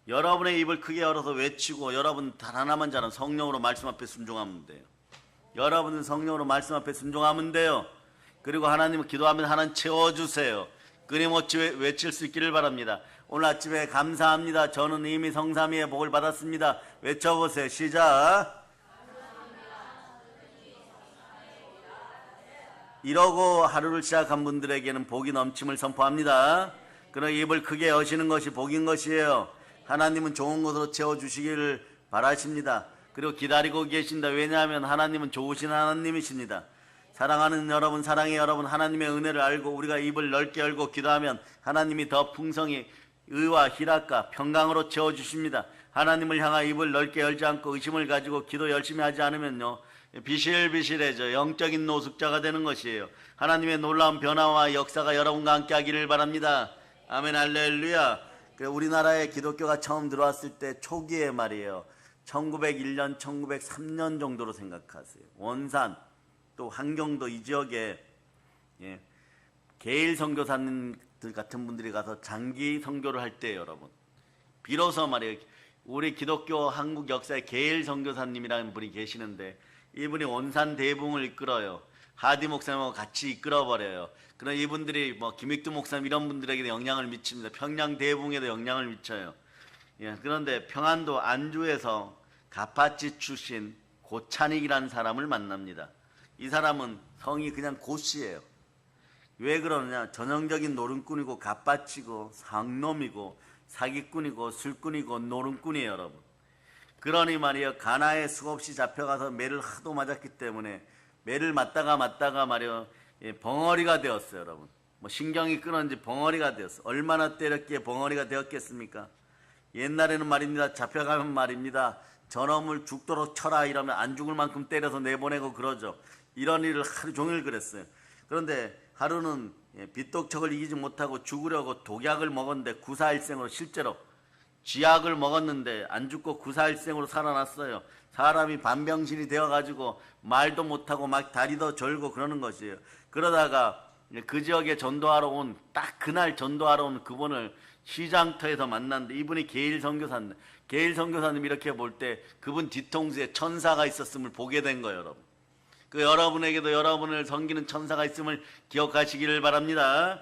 여러분의 입을 크게 열어서 외치고 여러분 단 하나만 잘하면 성령으로 말씀 앞에 순종하면 돼요. 여러분은 성령으로 말씀 앞에 순종하면 돼요. 그리고 하나님을 기도하면 하나님 채워주세요. 끊임없이 외칠 수 있기를 바랍니다. 오늘 아침에 감사합니다. 저는 이미 성삼위의 복을 받았습니다. 외쳐보세요. 시작. 이러고 하루를 시작한 분들에게는 복이 넘침을 선포합니다. 그러나 입을 크게 여시는 것이 복인 것이에요. 하나님은 좋은 것으로 채워주시기를 바라십니다. 그리고 기다리고 계신다. 왜냐하면 하나님은 좋으신 하나님이십니다. 사랑하는 여러분, 사랑의 여러분, 하나님의 은혜를 알고 우리가 입을 넓게 열고 기도하면 하나님이 더 풍성히 의와 희락과 평강으로 채워주십니다. 하나님을 향하 입을 넓게 열지 않고 의심을 가지고 기도 열심히 하지 않으면요, 비실비실해져 영적인 노숙자가 되는 것이에요. 하나님의 놀라운 변화와 역사가 여러분과 함께 하기를 바랍니다. 아멘 할렐루야. 우리나라에 기독교가 처음 들어왔을 때 초기에 말이에요, 1901년 1903년 정도로 생각하세요. 원산 또 한경도 이 지역에 개일 선교사님들 같은 분들이 가서 장기 선교를 할 때 여러분 비로소 말이에요, 우리 기독교 한국 역사에 개일 선교사님이라는 분이 계시는데 이분이 원산 대붕을 이끌어요. 하디 목사님하고 같이 이끌어버려요. 그럼 이분들이 뭐 김익두 목사님 이런 분들에게 영향을 미칩니다. 평양 대붕에도 영향을 미쳐요. 그런데 평안도 안주에서 가파치 출신 고찬익이라는 사람을 만납니다. 이 사람은 성이 그냥 고씨예요. 왜 그러느냐? 전형적인 노름꾼이고 가빠치고 상놈이고 사기꾼이고 술꾼이고 노름꾼이에요 여러분. 그러니 말이에요, 가나에 수없이 잡혀가서 매를 하도 맞았기 때문에 매를 맞다가 말이에요, 벙어리가 되었어요 여러분. 뭐 신경이 끊었는지 벙어리가 되었어요. 얼마나 때렸기에 벙어리가 되었겠습니까? 옛날에는 말입니다, 잡혀가면 말입니다, 저놈을 죽도록 쳐라 이러면 안 죽을 만큼 때려서 내보내고 그러죠. 이런 일을 하루 종일 그랬어요. 그런데 하루는 빗독촉을 이기지 못하고 죽으려고 독약을 먹었는데 구사일생으로, 실제로 쥐약을 먹었는데 안 죽고 구사일생으로 살아났어요. 사람이 반병신이 되어가지고 말도 못하고 막 다리도 절고 그러는 것이에요. 그러다가 그 지역에 전도하러 온, 딱 그날 전도하러 온 그분을 시장터에서 만났는데 이분이 개일 선교사님. 개일 선교사님 이렇게 볼 때 그분 뒤통수에 천사가 있었음을 보게 된 거예요 여러분. 그 여러분에게도 여러분을 섬기는 천사가 있음을 기억하시기를 바랍니다.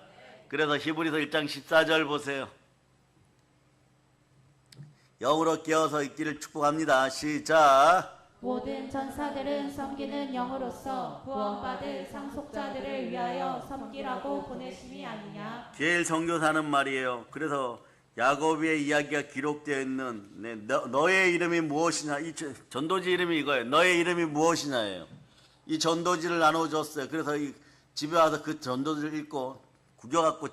그래서 히브리서 1장 14절 보세요. 영으로 깨어서 있기를 축복합니다. 시작. 모든 천사들은 섬기는 영으로서 구원받을 상속자들을 위하여 섬기라고 보내심이 아니냐. 게일 선교사는 말이에요. 그래서 야고보의 이야기가 기록되어 있는 너의 이름이 무엇이냐, 이 전도지 이름이 이거예요. 너의 이름이 무엇이냐예요. 이 전도지를 나눠줬어요. 그래서 이 집에 와서 그 전도지를 읽고 구겨갖고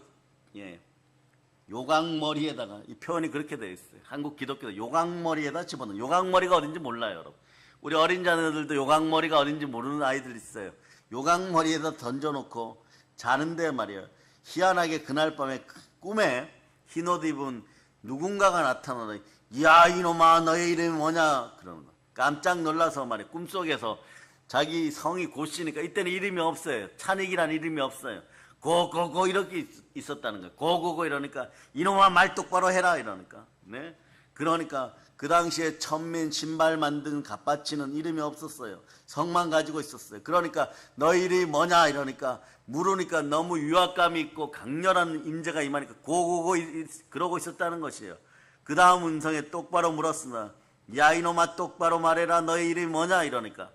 요강머리에다가, 이 표현이 그렇게 되어 있어요. 한국 기독교도 요강머리에다 집어넣어요. 요강머리가 어딘지 몰라요 여러분. 우리 어린 자녀들도 요강머리가 어딘지 모르는 아이들 있어요. 요강머리에다 던져놓고 자는데 말이에요, 희한하게 그날 밤에 꿈에 흰옷 입은 누군가가 나타나더니 야 이놈아 너의 이름이 뭐냐 그러는 거. 깜짝 놀라서 말이에요, 꿈속에서 자기 성이 고씨니까, 이때는 이름이 없어요. 찬익이라는 이름이 없어요. 고고고 이렇게 있었다는 거예요. 고고고 이러니까 이놈아 말 똑바로 해라 이러니까. 네. 그러니까 그 당시에 천민 신발 만든 갓바치는 이름이 없었어요. 성만 가지고 있었어요. 그러니까 너희 이름이 뭐냐 이러니까 물으니까 너무 유압감이 있고 강렬한 임재가 임하니까 고고고 그러고 있었다는 것이에요. 그 다음 음성에 똑바로 물었으나 야 이놈아 똑바로 말해라 너희 이름이 뭐냐 이러니까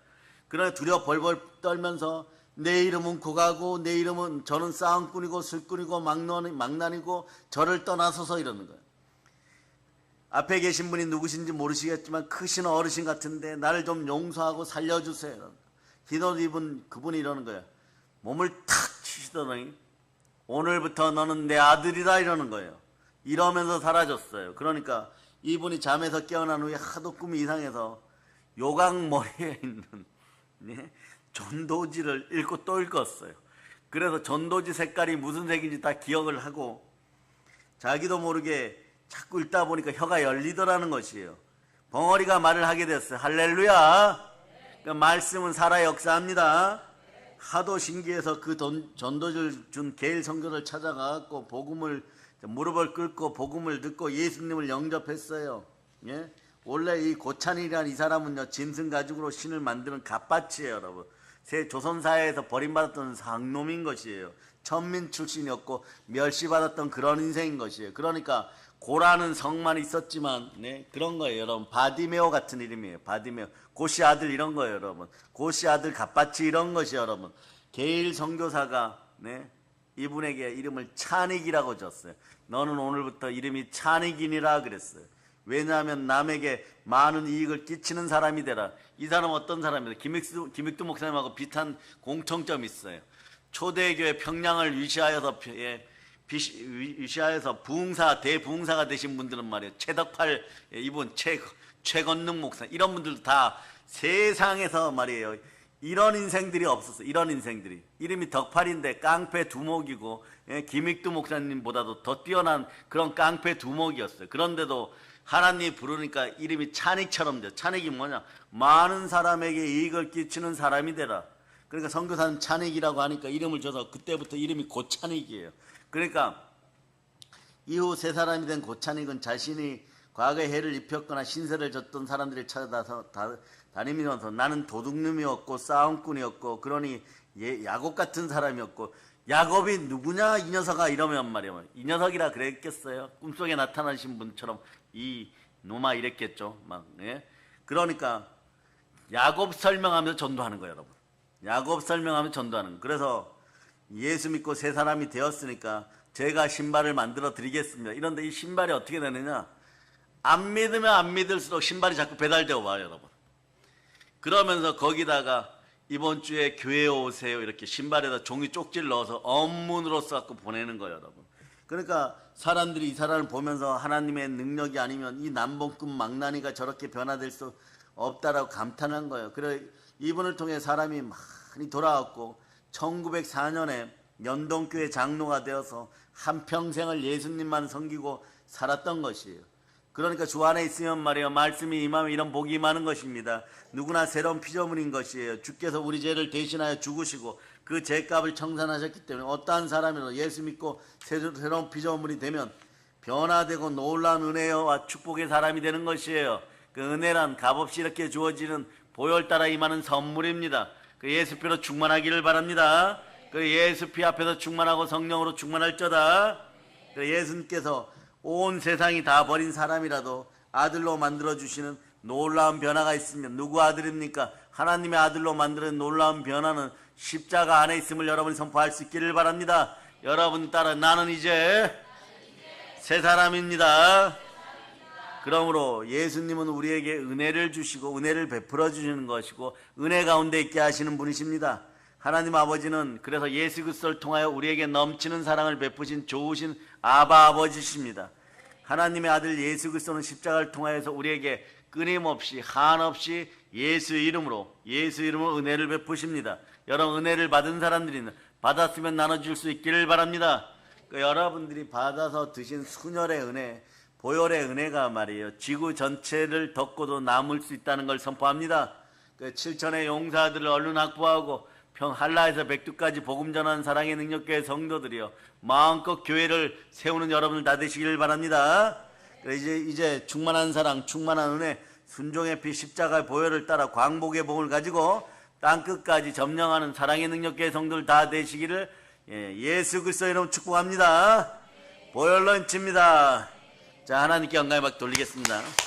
그러나 두려워 벌벌 떨면서 내 이름은 고가고 내 이름은 저는 싸움꾼이고 술꾼이고 망난이고 저를 떠나서서 이러는 거예요. 앞에 계신 분이 누구신지 모르시겠지만 크신 어르신 같은데 나를 좀 용서하고 살려주세요. 흰옷 입은 그분이 이러는 거예요. 몸을 탁 치시더니 오늘부터 너는 내 아들이다 이러는 거예요. 이러면서 사라졌어요. 그러니까 이분이 잠에서 깨어난 후에 하도 꿈이 이상해서 요강머리에 있는 전도지를 읽고 또 읽었어요. 그래서 전도지 색깔이 무슨 색인지 다 기억을 하고 자기도 모르게 자꾸 읽다 보니까 혀가 열리더라는 것이에요. 벙어리가 말을 하게 됐어요. 할렐루야. 그러니까 말씀은 살아 역사합니다. 하도 신기해서 그 전도지를 준 게일 선교를 찾아가고 복음을 무릎을 꿇고 복음을 듣고 예수님을 영접했어요. 예? 원래 이 고찬이라는 이 사람은요 짐승 가죽으로 신을 만드는 갓바치예요, 여러분. 새 조선사회에서 버림받았던 상놈인 것이에요. 천민 출신이었고 멸시받았던 그런 인생인 것이에요. 그러니까 고라는 성만 있었지만 그런 거예요, 여러분. 바디메오 같은 이름이에요. 바디메오. 고시 아들 이런 거예요, 여러분. 고시 아들 갓바치 이런 것이 여러분. 게일 선교사가 이분에게 이름을 찬익이라고 줬어요. 너는 오늘부터 이름이 찬익이니라 그랬어요. 왜냐하면 남에게 많은 이익을 끼치는 사람이 되라. 이 사람은 어떤 사람이다? 김익두 목사님하고 비슷한 공통점이 있어요. 초대교회 평양을 위시하여서 대부흥사가 되신 분들은 말이에요. 최덕팔 이분, 최건능 목사 이런 분들도 다 세상에서 말이에요. 이런 인생들이 없었어요. 이런 인생들이. 이름이 덕팔인데 깡패 두목이고 김익두 목사님보다도 더 뛰어난 그런 깡패 두목이었어요. 그런데도 하나님이 부르니까 이름이 찬익처럼 돼요. 찬익이 뭐냐? 많은 사람에게 이익을 끼치는 사람이 되라. 그러니까 선교사는 찬익이라고 하니까 이름을 줘서 그때부터 이름이 고찬익이에요. 그러니까 이후 세 사람이 된 고찬익은 자신이 과거에 해를 입혔거나 신세를 졌던 사람들을 찾아서 다니면서 나는 도둑놈이었고 싸움꾼이었고 그러니 야곱 같은 사람이었고 야곱이 누구냐 이 녀석아 이러면 말이에요. 이 녀석이라 그랬겠어요. 꿈속에 나타나신 분처럼 이 놈아 이랬겠죠. 그러니까 야곱 설명하면서 전도하는 거예요, 여러분. 야곱 설명하면서 전도하는 거예요. 그래서 예수 믿고 세 사람이 되었으니까 제가 신발을 만들어 드리겠습니다. 이런데 이 신발이 어떻게 되느냐? 안 믿으면 안 믿을수록 신발이 자꾸 배달되어 와요, 여러분. 그러면서 거기다가 이번 주에 교회에 오세요 이렇게 신발에다 종이 쪽지를 넣어서 언문으로 써갖고 보내는 거예요, 여러분. 그러니까 사람들이 이 사람을 보면서 하나님의 능력이 아니면 이 남봉꾼 망나니가 저렇게 변화될 수 없다라고 감탄한 거예요. 그래 이분을 통해 사람이 많이 돌아왔고 1904년에 연동교회 장로가 되어서 한평생을 예수님만 섬기고 살았던 것이에요. 그러니까 주 안에 있으면 말이에요. 말씀이 임하면 이런 복이 임하는 것입니다. 누구나 새로운 피조물인 것이에요. 주께서 우리 죄를 대신하여 죽으시고 그 죄값을 청산하셨기 때문에 어떠한 사람이라도 예수 믿고 새로운 피조물이 되면 변화되고 놀라운 은혜와 축복의 사람이 되는 것이에요. 그 은혜란 값없이 이렇게 주어지는 보혈 따라 임하는 선물입니다. 그 예수피로 충만하기를 바랍니다. 그 예수피 앞에서 충만하고 성령으로 충만할저다. 그 예수님께서 온 세상이 다 버린 사람이라도 아들로 만들어주시는 놀라운 변화가 있으면 누구 아들입니까? 하나님의 아들로 만드는 놀라운 변화는 십자가 안에 있음을 여러분이 선포할 수 있기를 바랍니다. 여러분 따라 나는 이제 새 사람입니다. 그러므로 예수님은 우리에게 은혜를 주시고 은혜를 베풀어 주시는 것이고 은혜 가운데 있게 하시는 분이십니다. 하나님 아버지는 그래서 예수 그리스도를 통하여 우리에게 넘치는 사랑을 베푸신 좋으신 아바 아버지십니다. 하나님의 아들 예수 그리스도는 십자가를 통하여서 우리에게 끊임없이 한없이 예수 이름으로 은혜를 베푸십니다. 여러분 은혜를 받은 사람들이 받았으면 나눠줄 수 있기를 바랍니다. 여러분들이 받아서 드신 순혈의 은혜, 보혈의 은혜가 말이에요. 지구 전체를 덮고도 남을 수 있다는 걸 선포합니다. 7천의 용사들을 얼른 확보하고 한라에서 백두까지 복음 전하는 사랑의 능력교회 성도들이요 마음껏 교회를 세우는 여러분들 다 되시기를 바랍니다. 이제 충만한 사랑, 충만한 은혜, 순종의 피, 십자가의 보혈을 따라 광복의 복을 가지고 땅끝까지 점령하는 사랑의 능력의 성도들 다 되시기를 예수 그리스도의 이름 축복합니다. 보혈 런치입니다. 자, 하나님께 영광의 박 돌리겠습니다.